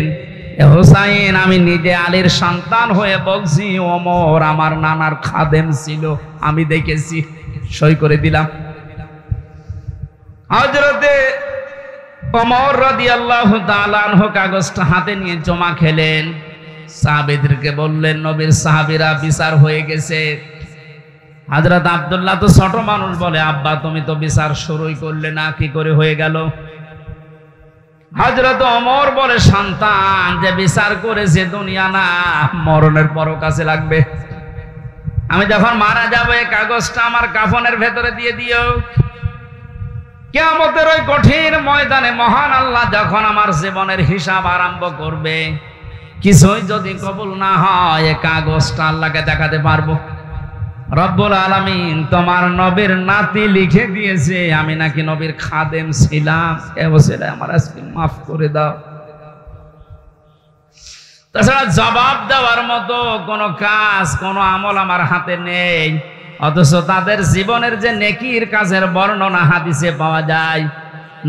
হুসাইন, আমি নিজে আলীর সন্তান হয়ে বলছি, ওমর আমার নানার খাদেম ছিল, আমি দেখেছি। সই করে দিলাম। হযরতে ওমর রাদিয়াল্লাহু তাআলা আনহু কাগজটা হাতে নিয়ে জমা খেলেন। সাহাবীদেরকে বললেন, নবীর সাহাবীরা, বিচার হয়ে গেছে। হযরত আব্দুল্লাহ তো ছোট মানুষ, বলে, আব্বা তুমি তো বিচার শুরুই করলে না, কি করে হয়ে গেল? হযরত ওমর বলে, সন্তান যে বিচার করেছে দুনিয়া না, মরণের পরও কাছে লাগবে। আমি যখন মারা যাবো এই কাগজটা আমার কাফনের ভেতরে দিয়ে দিও। কিয়ামতের ওই কঠিন ময়দানে মহান আল্লাহ যখন আমার জীবনের হিসাব আরম্ভ করবে, কিছুই যদি কবুল না হয়, এই কাগজটা আল্লাহকে দেখাতে পারবো। রব্বুল আলামিন তোমার নবীর নাতি লিখে দিয়েছে আমি নাকি নবীর খাদেম ছিলাম, এ বছরে আমার আজকে মাফ করে দাও। তাছাড়া জবাব দেওয়ার মতো কোনো কাজ, কোনো আমল আমার হাতে নেই, অথচ তাদের জীবনের যে নেকির কাজের বর্ণনা হাদিসে পাওয়া যায়।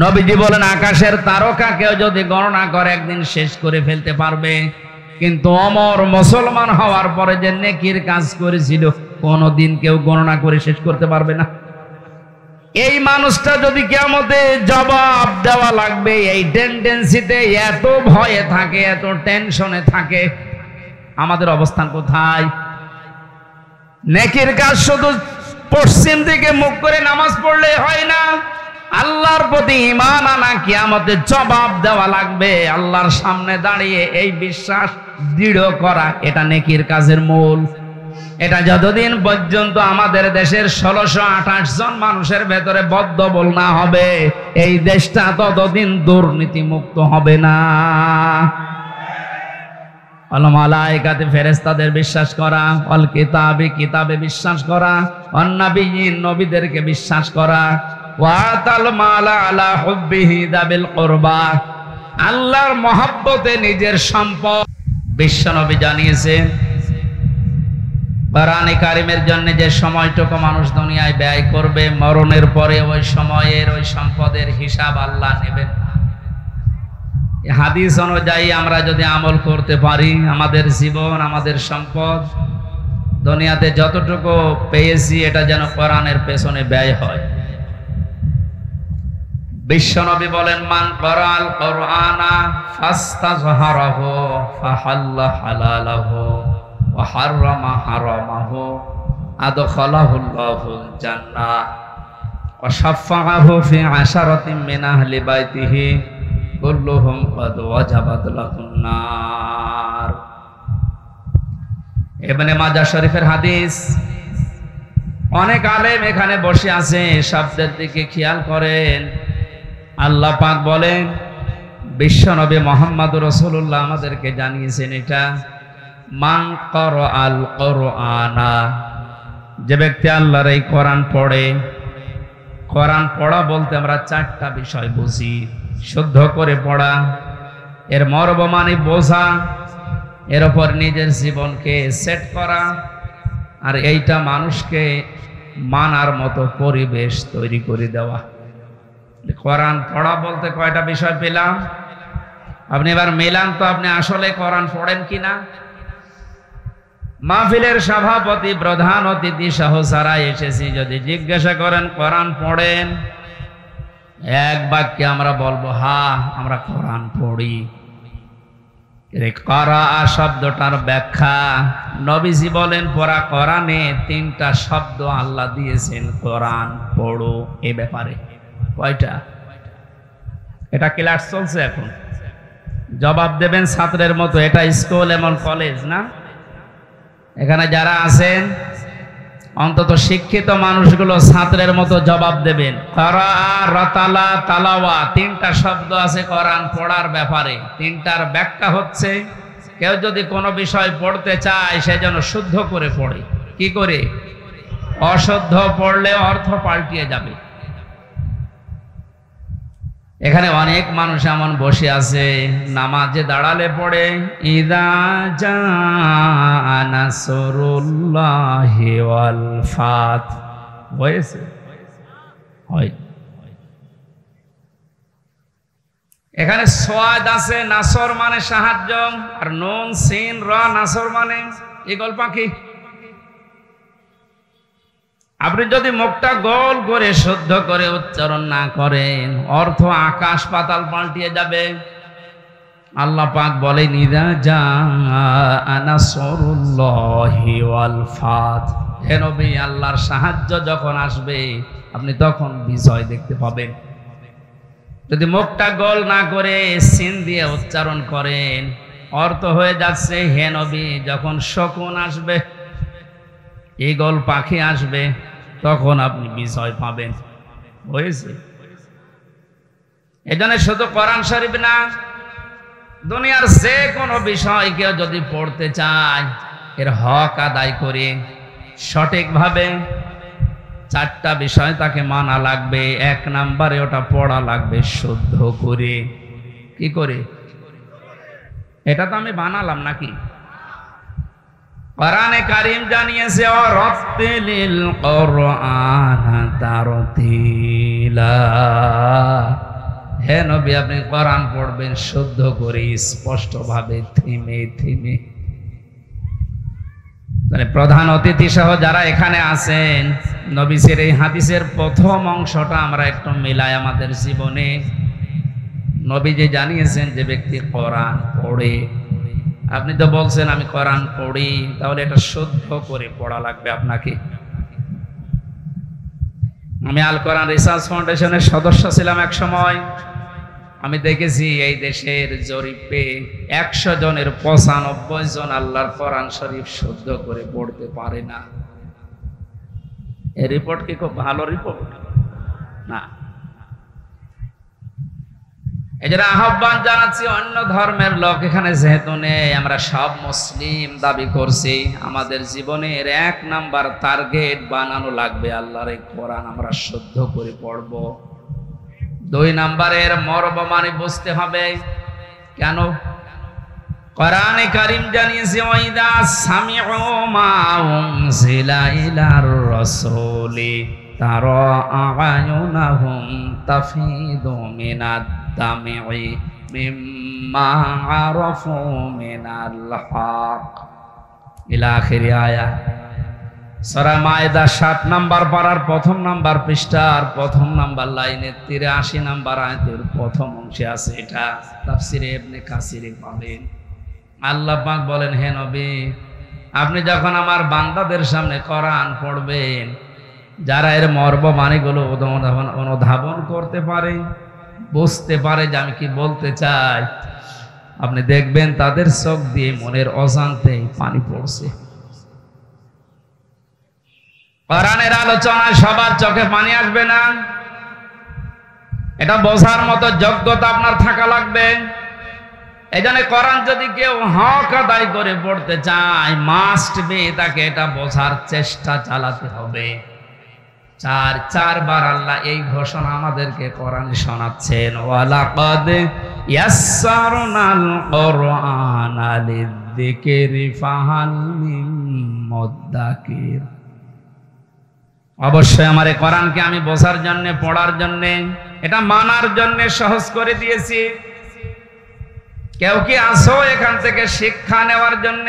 নবীজি বলেন, আকাশের তারকাকেও যদি গণনা করে একদিন শেষ করে ফেলতে পারবে, কিন্তু ওমর মুসলমান হওয়ার পরে যে নেকির কাজ করেছিল কোনদিন কেউ গণনা করে শেষ করতে পারবে না। এই মানুষটা যদি কিয়ামতে জবাব দেওয়া লাগবে, এই টেন্ডেন্সিতে এত ভয়ে থাকে, এত টেনশনে থাকে, আমাদের অবস্থান কোথায়? নেকির কাজ শুধু পশ্চিম দিকে মুখ করে নামাজ পড়লে হয় না, আল্লাহর প্রতি ঈমান আনা, কিয়ামতে জবাব দেওয়া লাগবে, আল্লাহর সামনে দাঁড়িয়ে এই বিশ্বাস দৃঢ় করা, এটা নেকির কাজের মূল। এটা যতদিন পর্যন্ত আমাদের দেশের 1628 জন মানুষের ভেতরে বদ্ধবল না হবে, এই দেশটা ততদিন দুর্নীতি মুক্ত হবে না। আল মালায়েকাতে ফেরেশতাদের বিশ্বাস করা, আল কিতাবে কিতাবে বিশ্বাস করা, অন নবিয়্যিন নবীদেরকে বিশ্বাস করা, ওয়াতাল মালা আলা হুব্বিহি দাবিল কুরবা, আল্লাহর মহব্বতে নিজের সম্পদ। বিশ্বনবী জানিয়েছেন, কোরআনে কারিমের জন্য যে সময়টুকু মানুষ দুনিয়ায় ব্যয় করবে, মরণের পরে ওই সময়ের ওই সম্পদের হিসাব আল্লাহ নেবেন। হাদিস অনুযায়ী আমরা যদি আমল করতে পারি, আমাদের জীবন, আমাদের সম্পদ, দুনিয়াতে যতটুকু পেয়েছি, এটা যেন কোরআনের পেছনে ব্যয় হয়। বিশ্বনবী বলেন, মান ক্বারাআল কুরআনা ফাস্তাযহারাহু ফাহাল্লা হালালাহু ওয়া হাররামা হারামাহু আদখালাহুল্লাহুল জান্নাহ ওয়া শাফাআহু ফি আশারাতিন মিন আহলি বাইতিহি কুল্লুহুম ক্বাদ ওয়াজাবাত লাহুন নার। ইবনে মাজাহ শরীফের হাদিস। অনেক আলেম এখানে বসে আছে, শব্দের দিকে খেয়াল করেন। আল্লাহ পাক বলেন, বিশ্বনবী মুহাম্মদুর রাসূলুল্লাহ আমাদেরকে জানিয়েছেন, এটা মান ক্বারাআল কুরআনা, যে ব্যক্তি আল্লাহর এই কোরআন পড়ে। কোরআন পড়া বলতে আমরা চারটা বিষয় বুঝি। শুদ্ধ করে পড়া, এর মর্ম মানে বোঝা, এর উপর নিজের জীবনকে সেট করা, আর এইটা মানুষকে মানার মতো পরিবেশ তৈরি করে দেওয়া। কোরআন পড়া বলতে কয়টা বিষয় পেলাম? আপনি এবার মেলান তো, আপনি আসলে কোরআন পড়েন কিনা। মাহফিলের সভাপতি, প্রধান অতিথি সহ যারা এসেছি, যদি জিজ্ঞাসা করেন কোরআন পড়েন, এক বাক্যে আমরা বলবো, হ্যাঁ আমরা কোরআন পড়ি। করা শব্দটার ব্যাখ্যা, নবীজি বলেন, পড়া কোরআনে তিনটা শব্দ আল্লাহ দিয়েছেন, কোরআন পড়ো। এ ব্যাপারে কয়টা? এটা ক্লাস চলছে এখন, জবাব দেবেন ছাত্রের মতো। এটা স্কুল এমন কলেজ না। এখানে যারা আছেন অন্তত শিক্ষিত মানুষগুলো ছাত্রের মতো জবাব দেবেন। করা, রাতালা, তালাওয়া, তিনটা শব্দ আছে কোরআন পড়ার ব্যাপারে। তিনটার ব্যাখ্যা হচ্ছে, কেউ যদি কোনো বিষয় পড়তে চায়, সে যেন শুদ্ধ করে পড়ে। কি করে? অশুদ্ধ পড়লে অর্থ পাল্টিয়ে যাবে। এখানে অনেক মানুষ এমন বসে আছে নামাজে দাঁড়ালে পড়ে ইদা জাআ নাসরুল্লাহি ওয়াল ফাত হয়েছে হয়। এখানে সোয়াদ আছে, নাসর মানে সাহায্য, আর নুন সিন র নাসর মানে ঈগল পাখি। আপনি যদি মুখটা গোল করে শুদ্ধ করে উচ্চারণ না করেন অর্থ আকাশ পাতাল পাল্টিয়ে যাবে। আল্লাহ পাক বলেন ইদা জাআ নাসরুল্লাহি ওয়াল ফাত, হে নবী আল্লাহর সাহায্য যখন আসবে আপনি তখন বিজয় দেখতে পাবেন। যদি মুখটা গোল না করে সিন দিয়ে উচ্চারণ করেন অর্থ হয়ে যাচ্ছে হে নবী যখন শকুন আসবে, ঈগল পাখি আসবে তখন আপনি বিজয় পাবেন। হয়েছে? এজন্য শুধু কোরআন শরীফ না, দুনিয়ার যে কোনো বিষয় কেউ যদি পড়তে চায় এর হক আদায় করে সঠিকভাবে চারটা বিষয় তাকে মানা লাগবে। এক নম্বরে ওটা পড়া লাগবে শুদ্ধ করে। কি করে? এটা তো আমি বানালাম নাকি? কোরআনে কারীম জানিয়েছে ওয়ারাত্তিলিল কোরআনা তারতিলা, হে নবী আপনি কোরআন পড়বেন শুদ্ধ করে স্পষ্টভাবে থেমে থেমে। মানে প্রধান অতিথি সহ যারা এখানে আছেন নবীর এই হাদিসের প্রথম অংশটা আমরা একটু মিলাই আমাদের জীবনে। নবী যে জানিয়েছেন যে ব্যক্তি কোরআন পড়ে, আপনি তো বলছেন আমি কোরআন পড়ি, তাহলে এটা শুদ্ধ করে পড়া লাগবে আপনাকে। আমি আল কোরআন রিসার্চ ফাউন্ডেশনের সদস্য ছিলাম এক সময়। আমি দেখেছি এই দেশের জরিপে 100 জনের 95 জন আল্লাহর কোরআন শরীফ শুদ্ধ করে পড়তে পারে না। এই রিপোর্ট কি খুব ভালো রিপোর্ট না? এজন্য আহ্বান জানাচ্ছি অন্য ধর্মের লোক এখানে যেহেতু নেই, আমরা সব মুসলিম দাবি করছি, আমাদের জীবনের 1 নাম্বার টার্গেট বানানো লাগবে আল্লাহর এই কোরআন আমরা শুদ্ধ করে পড়ব। 2 নাম্বারের মর্ম মানে বুঝতে হবে। কেন? কোরআনে কারীম জানিয়েছে ওয়াইদা সামিউ মা উনজিলা ইলার রাসূলি তারা আ'য়ুনাহুম তাফিদু মিনাদ দামি'i মিম্মা আরাফু মিনাল হক ইলা আখির আয়া। সূরা মায়েদা 7 নাম্বার পারার 1ম নাম্বার পৃষ্ঠার 1ম নাম্বার লাইনে 83 নাম্বার আয়াতের প্রথম অংশে আছে। এটা তাফসিরে ইবনে কাসিরে পাবেন। আল্লাহ পাক বলেন হে নবী আপনি যখন আমার বান্দাদের সামনে কোরআন পড়বেন, যারা এর মর্ম মানেগুলো অনুধাবন করতে পারে, বুঝতে পারে যে আমি কি বলতে চাই, আপনি দেখবেন তাদের চোখ দিয়ে মনের অজান্তেই পানি পড়ছে। কোরআনের আলোচনায় সবার চোখে পানি আসবে না, এটা বোঝার মতো যোগ্যতা আপনার থাকা লাগবে। এই জন্য কোরআন যদি কেউ হক আদায় করে পড়তে চায় মাস্ট বি তাকে এটা বোঝার চেষ্টা চালাতে হবে। চারবার আল্লাহ এই ঘোষণা আমাদেরকে কোরআনে শোনাচ্ছেন, ওয়ালাকাদ ইয়াসসারনাল কোরআনা লিযিকরি ফাহাল মিন মুদ্দাকির। অবশ্যই আমার এই কোরআনকে আমি বোঝার জন্য, পড়ার জন্য, এটা মানার জন্য সহজ করে দিয়েছি। কেউ কি আসো এখান থেকে শিক্ষা নেওয়ার জন্য?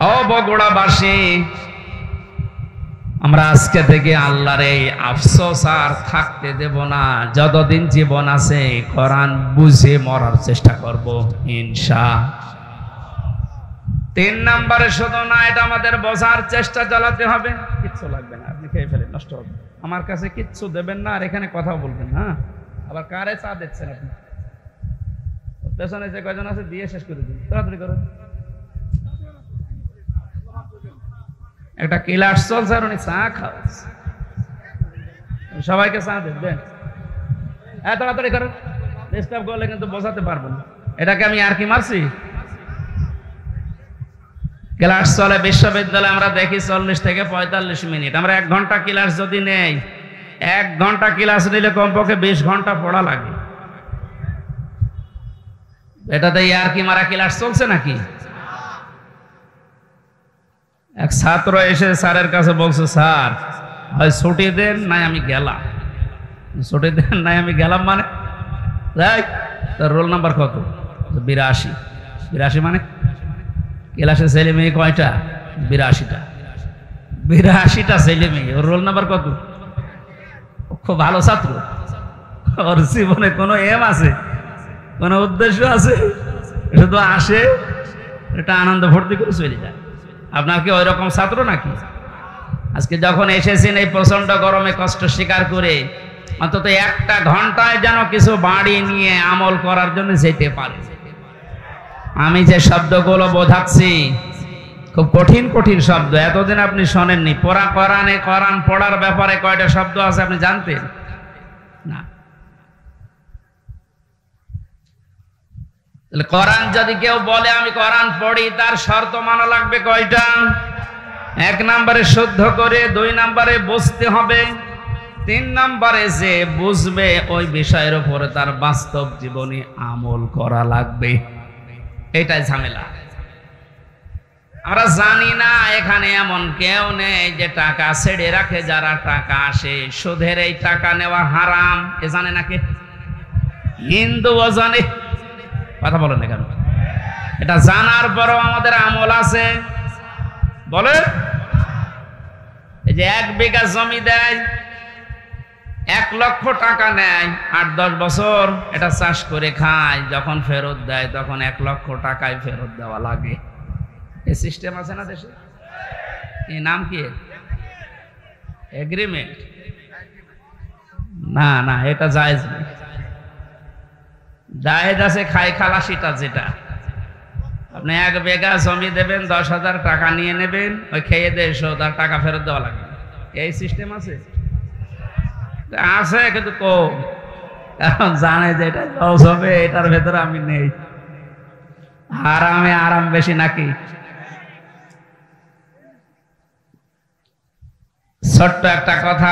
ও বগুড়াবাসী, আমরা আজকে থেকে আল্লাহর এই আফসোস আর থাকতে দেব না। যতদিন জীবন আছে কোরআন বুঝে মরার চেষ্টা করব ইনশাআল্লাহ। 3 নাম্বারে শুধু না, এটা আমাদের বোঝার চেষ্টা চালাতে হবে। কিচ্ছু লাগবে না, আপনি খেয়ে ফেলেন, নষ্ট হবে। আমার কাছে কিচ্ছু দেবেন না আর এখানে কথা বলবেন। হ্যাঁ, আবার কারে চা দিচ্ছেন আপনি? পেছনে যে কয়জন আছে দিয়ে শেষ করে দিন, তাড়াতাড়ি করুন। একটা ক্লাস চলছে আর উনি চা খাওয়াচ্ছে, সবাইকে চা দেন। হ্যাঁ, তাড়াতাড়ি করুন, ডিস্টার্ব করলে কিন্তু বোঝাতে পারবো না। এটাকে আমি আর কি মারছি? ক্লাস চলে বিশ্ববিদ্যালয়ে, আমরা দেখি 40 থেকে 45 মিনিট। আমরা 1 ঘন্টা ক্লাস যদি নেই, 1 ঘন্টা ক্লাস নিলে কমপক্ষে 20 ঘন্টা পড়া লাগে। এটাতে আর কি মারা ক্লাস চলছে নাকি? এক ছাত্র এসে স্যারের কাছে বলছে, স্যার হয় ছুটি দেন নাই আমি গেলাম। ছুটি দেন নাই আমি গেলাম মানে তার রোল নাম্বার কত? 82। 82 মানে ক্লাসে ছেলে মেয়ে কয়টা? 82টা। 82টা ছেলে মেয়ে, ওর রোল নাম্বার কত? খুব ভালো ছাত্র, ওর জীবনে কোনো এম আছে, কোনো উদ্দেশ্য আছে? শুধু আসে, এটা আনন্দ ভর্তি করে চলে যায়। আপনার কি ওই রকম ছাত্র নাকি? আজকে যখন এসেছেন এই প্রচন্ড গরমে কষ্ট স্বীকার করে, অন্তত একটা ঘন্টায় যেন কিছু বাড়ি নিয়ে আমল করার জন্য যেতে পারে। আমি যে শব্দগুলো বোঝাচ্ছি খুব কঠিন কঠিন শব্দ, এতদিন আপনি শোনেননি। কোরআন পড়ার ব্যাপারে কয়টা শব্দ আছে আপনি জানতেন না? কোরআন যদি কেউ বলে আমি কোরআন পড়ি, তার শর্ত মানা লাগবে কয়টা? 1 নম্বরে শুদ্ধ করে, 2 নম্বরে বুঝতে হবে, 3 নম্বরে যে বুঝবে ওই বিষয়ের উপরে তার বাস্তব জীবনে আমল করা লাগবে। এটাই ঝামেলা। আমরা জানি না এখানে এমন কেউ নেই যে টাকা ছেড়ে রাখে। যারা টাকা আসে, সুদের এই টাকা নেওয়া হারাম, এ জানে নাকি? হিন্দুও জানে, কথা বলেন না কেন? এটা জানার পরও আমাদের আমল আছে। বলে এই যে 1 বিঘা জমি দেয়, 1 লক্ষ টাকা নেয়, 8-10 বছর এটা চাষ করে খায়, যখন ফেরত দেয় তখন 1 লক্ষ টাকায় ফেরত দেওয়া লাগে। এই সিস্টেম আছে না দেশে? এই নাম কি? এগ্রিমেন্ট? না না, এটা জায়েজ নেই। জায়েজ আছে খাই খালাসিটা, যেটা আপনি 1 বিঘা জমি দেবেন, 10,000 টাকা নিয়ে নেবেন, ওই খেয়ে দিয়ে তার টাকা ফেরত দেওয়া লাগবে। এই সিস্টেম আছে? আছে, কিন্তু কম। এখন জানে যে এটা লস হবে, এটার ভেতরে আমি নেই। আরাম বেশি নাকি? ছোট্ট একটা কথা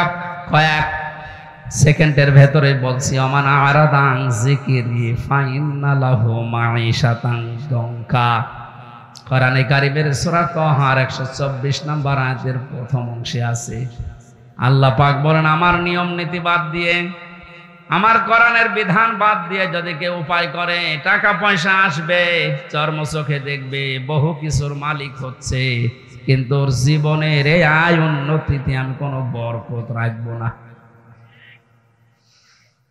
কয়েক সেকেন্ডের ভেতরে বলছি। ওমান আরাদা আন যিকরি ফাইন্না লাহু মাঈশাতান দঙ্কা। কোরআনে কারীমের সূরা তাহার 124 নম্বর আয়াতের প্রথম অংশে আছে, আল্লাহ পাক বলেন, আমার নিয়ম নীতি বাদ দিয়ে, আমার কোরআনের বিধান বাদ দিয়ে যদি কেউ উপায় করে, টাকা পয়সা আসবে, চর্ম চোখে দেখবে, বহু কিছুর মালিক হচ্ছে, কিন্তু ওর জীবনের এই আয় উন্নতিতে আমি কোনো বরকত রাখবো না।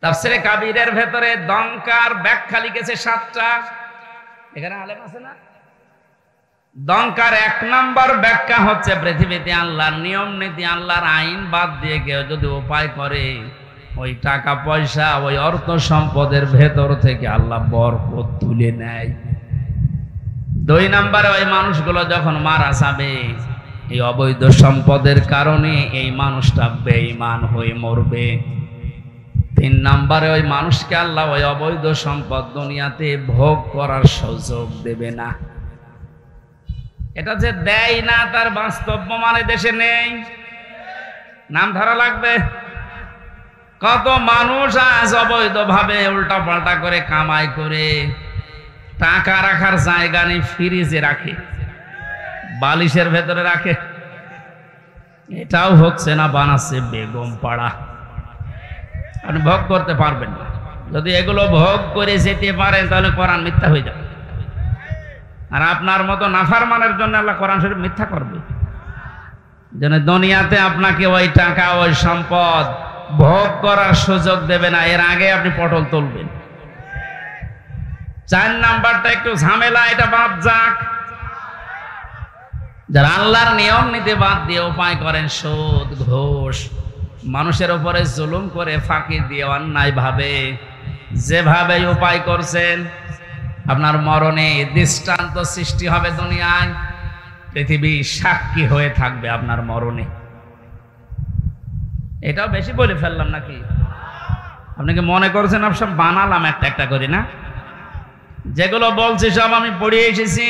তাফসীরে কাবীরের ভেতরে দঙ্কার ব্যাখ্যা লিখেছে 7টা। এখানে আলেম আছে না? দঙ্কার 1 নম্বর ব্যাখ্যা হচ্ছে, পৃথিবীতে আল্লাহর নিয়ম নীতি, আল্লাহর আইন বাদ দিয়ে কেউ যদি উপায় করে, ওই টাকা পয়সা, ওই অর্থ সম্পদের ভেতর থেকে আল্লাহ বরকত তুলে নেয়। 2 নম্বরে ওই মানুষগুলো যখন মারা যাবে, এই অবৈধ সম্পদের কারণে এই মানুষটা বেঈমান হয়ে মরবে। 3 নম্বরে ওই মানুষকে আল্লাহ ওই অবৈধ সম্পদ দুনিয়াতে ভোগ করার সুযোগ দেবে না। এটা যে দেয় না, তার বাস্তব প্রমাণ দেশে নেই, নাম ধরা লাগবে। কত মানুষ আজ অবৈধভাবে উল্টা পাল্টা করে কামাই করে টাকা রাখার জায়গা নেই, ফ্রিজে রাখে, বালিশের ভেতরে রাখে। এটাও হচ্ছে না, বানাচ্ছে বেগম পাড়া। আপনি ভোগ করতে পারবেন না। যদি এগুলো ভোগ করে যেতে পারেন, তাহলে কোরআন মিথ্যা হয়ে যাবে। আর আপনার মতো নাফরমানের জন্য আল্লাহ কোরআন শরীফ মিথ্যা করবে। যেন দুনিয়াতে আপনাকে ওই টাকা, ওই সম্পদ ভোগ করার সুযোগ দেবে না, এর আগে আপনি পটল তুলবেন। 4 নাম্বারটা একটু ঝামেলা, এটা বাদ যাক। যারা আল্লাহর নিয়ম নীতি বাদ দিয়ে উপায় করেন, সুদ, ঘুষ, মানুষের উপরে জুলুম করে, ফাঁকি দিয়ে, অন্যায় ভাবে যেভাবে উপায় করছেন, আপনার মরণে দৃষ্টান্ত সৃষ্টি হবে দুনিয়ায়। পৃথিবী সাক্ষী হয়ে থাকবে আপনার মরণে। এটাও বেশি বলে ফেললাম নাকি? আপনাকে মনে করছেন সব বানালাম একটা একটা করে? না, যেগুলো বলছি সব আমি পড়ে এসেছি।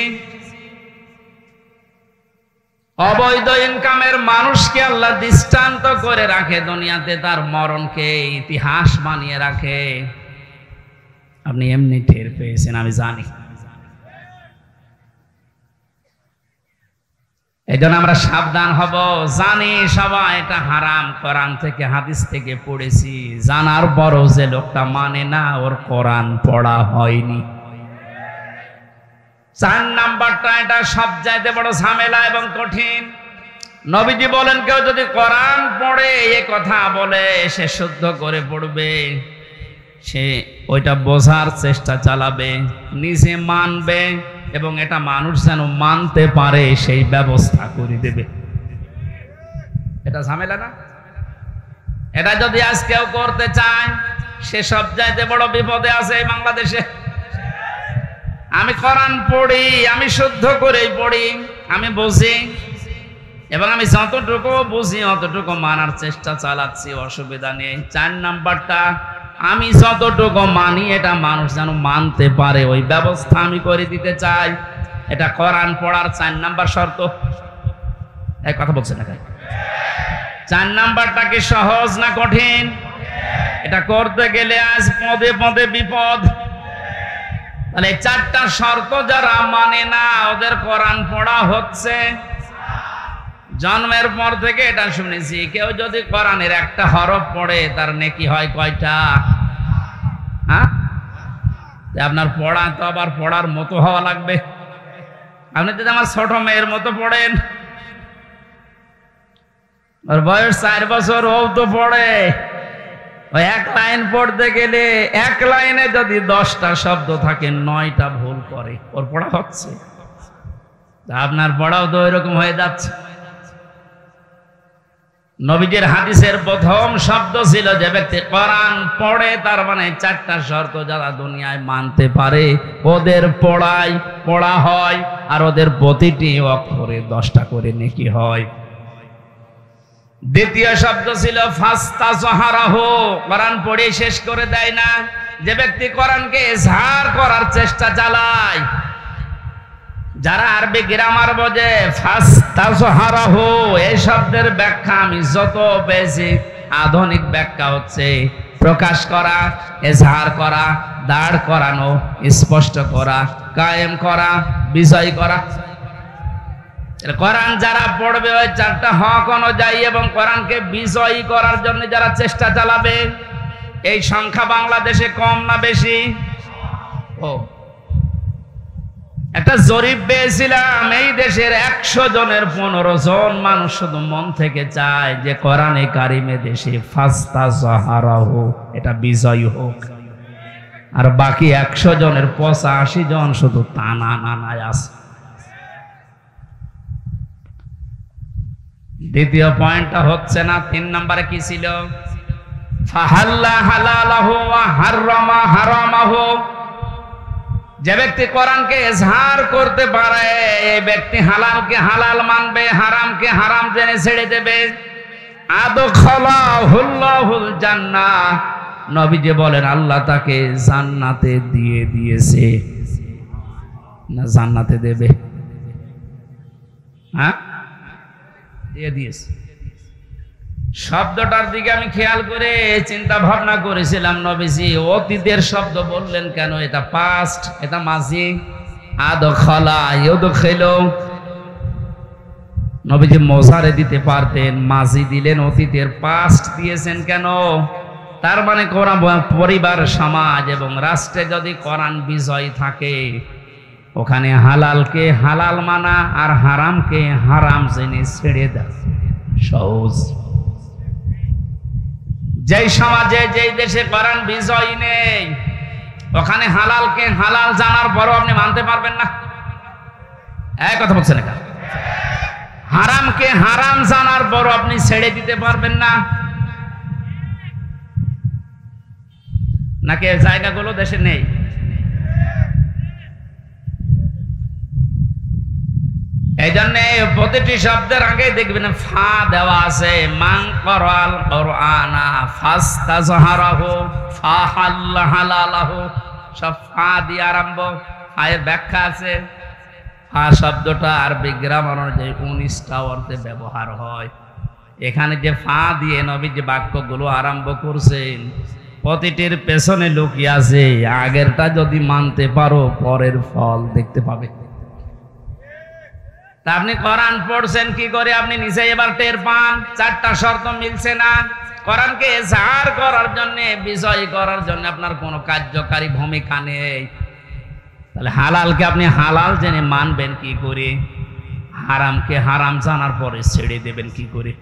অবৈধ ইনকামের মানুষকে আল্লাহ দৃষ্টান্ত করে রাখে দুনিয়াতে, তার মরণকে ইতিহাস বানিয়ে রাখে। আপনি এমনি টের পেয়েছেন, আমি জানি। এই জন্য আমরা সাবধান হব। জানি সবাই এটা হারাম, কোরআন থেকে হাদিস থেকে পড়েছি, জানার পরও যে লোকটা মানে না, ওর কোরআন পড়া হয়নি। 4 নাম্বারটা, এটা সবচাইতে বড় ঝামেলা এবং কঠিন। নবীজি বলেন, কেউ যদি কোরআন পড়ে এ কথা বলে, সে শুদ্ধ করে পড়বে, সে ওইটা বোঝার চেষ্টা চালাবে, নিজে মানবে, এবং এটা মানুষ যেন মানতে পারে সেই ব্যবস্থা করে দেবে। এটা ঝামেলা না? এটা যদি আজ কেউ করতে চায়, সে সবচাইতে বড় বিপদে আছে এই বাংলাদেশে। আমি কোরআন পড়ি, আমি শুদ্ধ করেই পড়ি, আমি বুঝি, এবং আমি যতটুকু বুঝি অতটুকু মানার চেষ্টা চালাচ্ছি, অসুবিধা নেই। 4 নাম্বারটা, আমি যতটুকু মানি এটা মানুষ যেন মানতে পারে, ওই ব্যবস্থা আমি করে দিতে চাই। এটা কোরআন পড়ার 4 নাম্বার শর্ত। এই কথা বলছেন না? 4 নাম্বারটা কি সহজ না কঠিন? এটা করতে গেলে আজ পদে পদে বিপদ। তাহলে 4টা শর্ত যারা মানে না, ওদের কোরআন পড়া হচ্ছে। জন্মের পর থেকে এটা শুনেছি, কেউ যদি কোরআনের একটা হরফ পড়ে তার নেকি হয় কয়টা? হ্যাঁ, আপনার পড়া তো আবার পড়ার মতো হওয়া লাগবে। আপনি যদি আমার ছোট মেয়ের মতো পড়েন, ওর বয়স 4 বছর, ও তো পড়ে, ওই 1 লাইন পড়তে গেলে 1 লাইনে যদি 10টা শব্দ থাকে, 9টা ভুল করে, ওর পড়া হচ্ছে। আপনার পড়াও তো এরকম হয়ে যাচ্ছে। নবীজির হাদিসের প্রথম শব্দ ছিল, যে ব্যক্তি কোরআন পড়ে, তার মানে 4টা শর্ত যারা দুনিয়ায় মানতে পারে, ওদের পড়া হয়, আর ওদের প্রতিটি অক্ষরে 10টা করে নেকি হয়। দ্বিতীয় শব্দ ছিল ফাস্তাজহারাহু, কোরআন পড়ে শেষ করে দেয় না, যে ব্যক্তি কোরআনকে ইজহার করার চেষ্টা চালায়। যারা আরবি গ্রামার বোঝে, ফাস্তাজহারাহু এই শব্দের ব্যাখ্যা আমি যত পেয়েছি, আধুনিক ব্যাখ্যা হচ্ছে প্রকাশ করা, ইজহার করা, দাঁড় করানো, স্পষ্ট করা, কায়েম করা, বিজয় করা। কোরআন যারা পড়বে ওই 4টা হক অনুযায়ী এবং কোরআনকে বিজয়ী করার জন্য যারা চেষ্টা চালাবে, এই সংখ্যা বাংলাদেশে কম না বেশি? একটা জরিপ পেয়েছিলাম, এই দেশের 100 জনের 15 জন মানুষ শুধু মন থেকে চায় যে কোরআনে কারিমে দেশে ফাস্তাজহারাহু এটা বিজয়ী হোক, আর বাকি 100 জনের 85 জন শুধু টানা নানায় আছে। দ্বিতীয় পয়েন্টটা হচ্ছে না। 3 নম্বরে কি ছিল? ফাহাল্লা হালালাহু ওয়া হাররামা হারামাহু, যে ব্যক্তি কোরআনকে ইজহার করতে পারে, এই ব্যক্তি হালালকে হালাল মানবে, হারামকে হারাম জেনে ছেড়ে দেবে। আদখালাহুল্লাহুল জান্নাহ, নবীজি বলেন আল্লাহ তাকে জান্নাতে দিয়ে দিয়েছে, না জান্নাতে দেবে? হ্যাঁ, দিয়ে দিয়েছে। শব্দটার দিকে আমি খেয়াল করে চিন্তা ভাবনা করেছিলাম, নবীজি অতীতের শব্দ বললেন কেন? এটা পাস্ট, এটা মাজি। আদখালা ইউদখিলু, নবীজি মোজারে দিতে পারতেন, মাজি দিলেন, অতীতের পাস্ট দিয়েছেন কেন? তার মানে কোরআন পরিবার, সমাজ এবং রাষ্ট্রে যদি কোরআন বিজয় থাকে, ওখানে হালালকে হালাল মানা আর হারামকে হারাম জেনে ছেড়ে দেয় সহজ। যেই সমাজে, যেই দেশে কোরআন বিজয় নেই, ওখানে হালালকে হালাল জানার পরও আপনি মানতে পারবেন না। এক কথা বলছেন এটা। হারামকে হারাম জানার পরও আপনি ছেড়ে দিতে পারবেন না। নাকি জায়গাগুলো দেশে নেই? এই জন্য প্রতিটি শব্দের আগে দেখবেন ফা দেওয়া আছে। মান ক্বারাল কুরআনা ফাস্তাজহারাহু ফাহাল্লা হালালাহু, সব ফা দিয়ে আরম্ভ। ফায়ের ব্যাখ্যা আছে। ফা শব্দটা আরবি গ্রামার অনুযায়ী 19টা অর্থে ব্যবহার হয়। এখানে যে ফা দিয়ে নবী যে বাক্যগুলো আরম্ভ করছেন, প্রতিটির পেছনে লুকিয়ে আছে। আগেরটা যদি মানতে পারো পরের ফল দেখতে পাবে। তা আপনি কোরআন পড়ছেন কি করে আপনি নিজে এবার টের পান? চারটা শর্ত মিলছে না। কোরআনকে এজাহার করার জন্য, বিজয় করার জন্য আপনার কোনো কার্যকারী ভূমিকা নেই। তাহলে হালালকে আপনি হালাল জেনে মানবেন কি করে? হারামকে হারাম জানার পরে ছেড়ে দেবেন কি করে?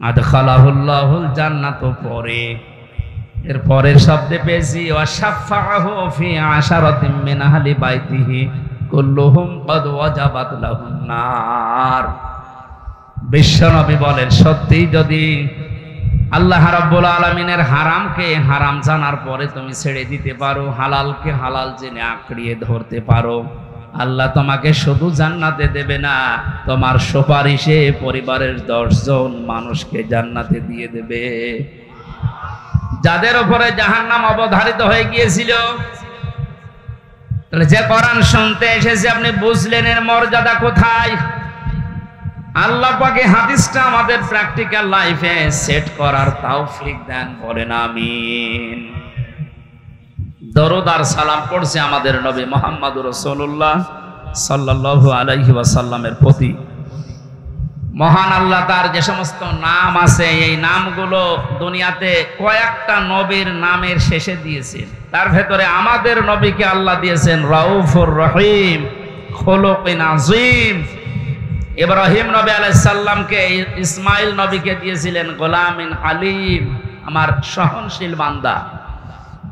আদখালাহুল্লাহুল জান্নাত পরে, এর পরের শব্দে পেয়েছি ওয়াশাফাহু ফি আশারাতিন মিন আহলি বাইতিহি কুল্লুহুম ক্বাদ ওয়াজাবাত লাহুন নার। বিশ্বনবী বলেন, সত্যি যদি আল্লাহ রাব্বুল আলামিনের হারামকে হারাম জানার পরে তুমি ছেড়ে দিতে পারো, হালালকে হালাল জেনে আঁকড়িয়ে ধরতে পারো, আল্লাহ তোমাকে শুধু জান্নাতে দেবে না, তোমার সুপারিশে পরিবারের 10 জন মানুষকে জান্নাতে দিয়ে দেবে। যাদের উপরে জাহান্নাম অবধারিত হয়ে গিয়েছিল, তাহলে যে কোরআন শুনতে এসেছে আপনি বুঝলেন এর মর্যাদা কোথায়? আল্লাহ পাকে হাদিসটা আমাদের প্র্যাকটিক্যাল লাইফে সেট করার তৌফিক দেন, বলেন আমিন। দরুদ আর সালাম পড়ছে আমাদের নবী মুহাম্মদুর রাসূলুল্লাহ সাল্লাল্লাহু আলাইহি ওয়াসাল্লামের প্রতি। মহান আল্লাহ তার যে সমস্ত নাম আছে, এই নামগুলো দুনিয়াতে কয়েকটা নবীর নামের শেষে দিয়েছেন। তার ভেতরে আমাদের নবীকে আল্লাহ দিয়েছেন রাউফুর রহিম, খুলুকিন আযীম। ইব্রাহিম নবী আলাইহিস সালামকে ইসমাইল নবীকে দিয়েছিলেন গোলামিন হালিম, আমার সহনশীল বান্দা।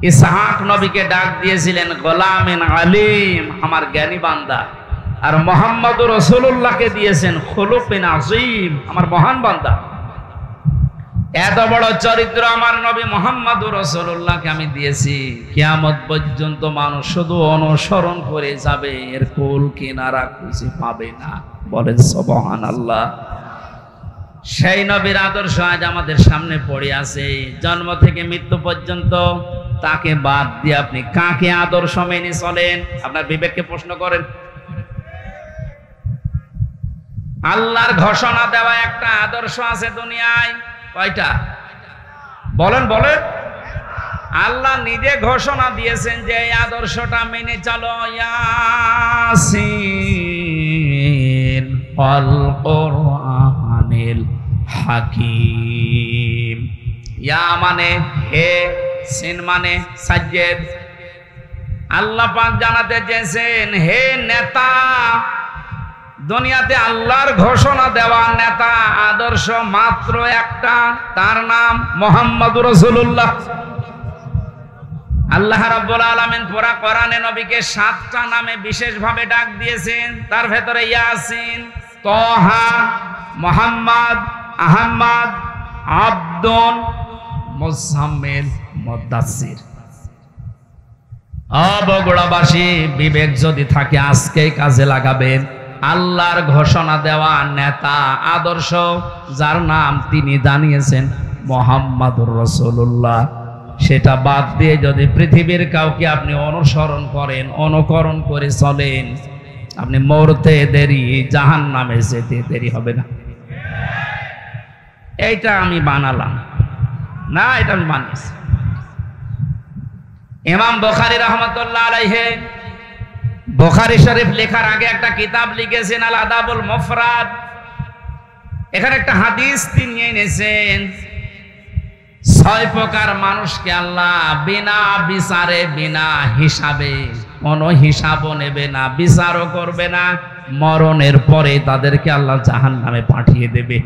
ইসহাক নবীকে ডাক দিয়েছিলেন গোলামিন আলিম, আমার জ্ঞানী বান্দা। আর মুহাম্মদুর রাসূলুল্লাহকে দিয়েছেন খুলুকিন আযীম, আমার মহান বান্দা। এত বড় চরিত্র আমার নবী মুহাম্মদুর রাসূলুল্লাহকে আমি দিয়েছি, কিয়ামত পর্যন্ত মানুষ শুধু অনুসরণ করে যাবে, এর কুল কিনারা খুঁজে পাবে না, বলেন সুবহানাল্লাহ। সেই নবীর আদর্শ আজ আমাদের সামনে পড়ে আছে। জন্ম থেকে মৃত্যু পর্যন্ত তাকে বাদ দিয়ে আপনি কাকে আদর্শ মেনে চলেন? আপনার বিবেককে প্রশ্ন করেন। আল্লাহর ঘোষণা দেওয়া একটা আদর্শ আছে দুনিয়ায়, কয়টা? বলেন বলেন। আল্লাহ নিজে ঘোষণা দিয়েছেন যে এই আদর্শটা মেনে চলো। ইয়াসিন ওয়াল কুরআনিল হাকিম। ইয়া মানে হে, সিন মানে সাজ্জেদ। আল্লাহ পাক জানাতে চেয়েছেন, হে নেতা, দুনিয়াতে আল্লাহর ঘোষণা দেওয়া নেতা আদর্শ মাত্র একটা, তার নাম মুহাম্মদুর রাসূলুল্লাহ। আল্লাহ রাব্বুল আলামিন পুরা কোরআনে নবীকে 7টা নামে বিশেষভাবে ডাক দিয়েছেন। তার ভেতরে ইয়াসিন, তাহা, মুহাম্মদ, আহমদ, আব্দুন, মুজাম্মিল, মুদাসসির। বগুড়াবাসী, বিবেক যদি থাকে আজকেই কাজে লাগাবেন। আল্লাহর ঘোষণা দেওয়া নেতা আদর্শ যার নাম তিনি জানিয়েছেন মুহাম্মদুর রাসূলুল্লাহ, সেটা বাদ দিয়ে যদি পৃথিবীর কাউকে আপনি অনুসরণ করেন, অনুকরণ করে চলেন, আপনি মরতে দেরি, জাহান্নামে যেতে দেরি হবে না। এইটা আমি বানালাম না, এটা আমি বানিয়েছি। ইমাম বুখারী রাহমাতুল্লাহ আলাইহি বুখারী শরীফ লেখার আগে একটা কিতাব লিখেছেন আল আদাবুল মুফরাদ। এখানে একটা হাদিস তিনি এনেছেন, 6 প্রকার মানুষকে আল্লাহ বিনা বিচারে, বিনা হিসাবে, কোনো হিসাবও নেবে না, বিচারও করবে না, মরণের পরে তাদেরকে আল্লাহ জাহান্নামে পাঠিয়ে দেবে।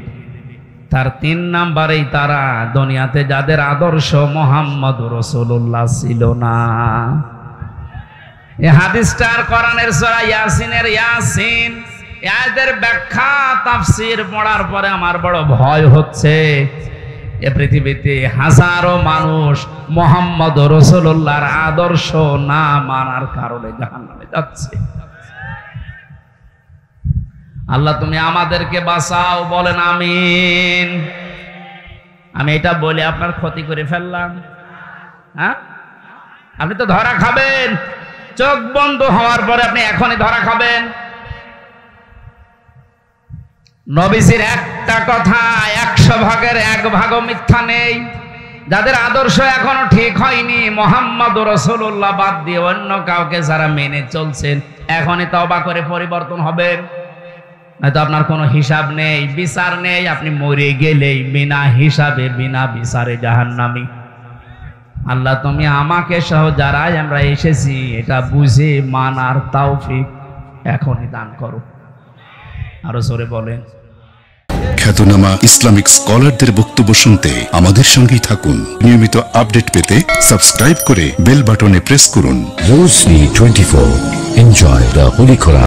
তার 3 নাম্বারেই তারা দুনিয়াতে যাদের আদর্শ মুহাম্মদুর রাসূলুল্লাহ ছিল না। এই হাদিসটার কোরআনের সূরা ইয়াসিনের ইয়াসিন, এদের ব্যাখ্যা তাফসীর পড়ার পরে আমার বড় ভয় হচ্ছে, এ পৃথিবীতে হাজারো মানুষ মুহাম্মদুর রাসূলুল্লাহর আদর্শ না মানার কারণে জাহান্নামে যাচ্ছে। আল্লাহ তুমি আমাদেরকে বাঁচাও, বলেন আমিন। আমি এটা বলে আপনার ক্ষতি করে ফেললাম? হ্যাঁ, আপনি তো ধরা খাবেন। চোখ বন্ধ হওয়ার পরে আপনি এখনই ধরা খাবেন। নবীজির একটা কথা 100 ভাগের 1 ভাগও মিথ্যা নেই। যাদের আদর্শ এখনো ঠিক হয়নি, মোহাম্মদ রাসূলুল্লাহ বাদ দিয়ে অন্য কাউকে যারা মেনে চলছেন, এখনই তওবা করে পরিবর্তন হবেন, নয়তো আপনার কোনো হিসাব নেই, বিচার নেই। আপনি মরে গেলেই বিনা হিসাবে বিনা বিচারে জাহান্নামী। আল্লাহ তুমি আমাকে সহ যারাই আমরা এসেছি এটা বুঝে মানার তৌফিক এখনই দান করো। আরো জোরে বলেন। খ্যাতনামা ইসলামিক স্কলারদের বক্তব্য শুনতে আমাদের সঙ্গেই থাকুন। নিয়মিত আপডেট পেতে সাবস্ক্রাইব করে বেল বাটনে প্রেস করুন। Rosary 24. Enjoy the Holy Quran.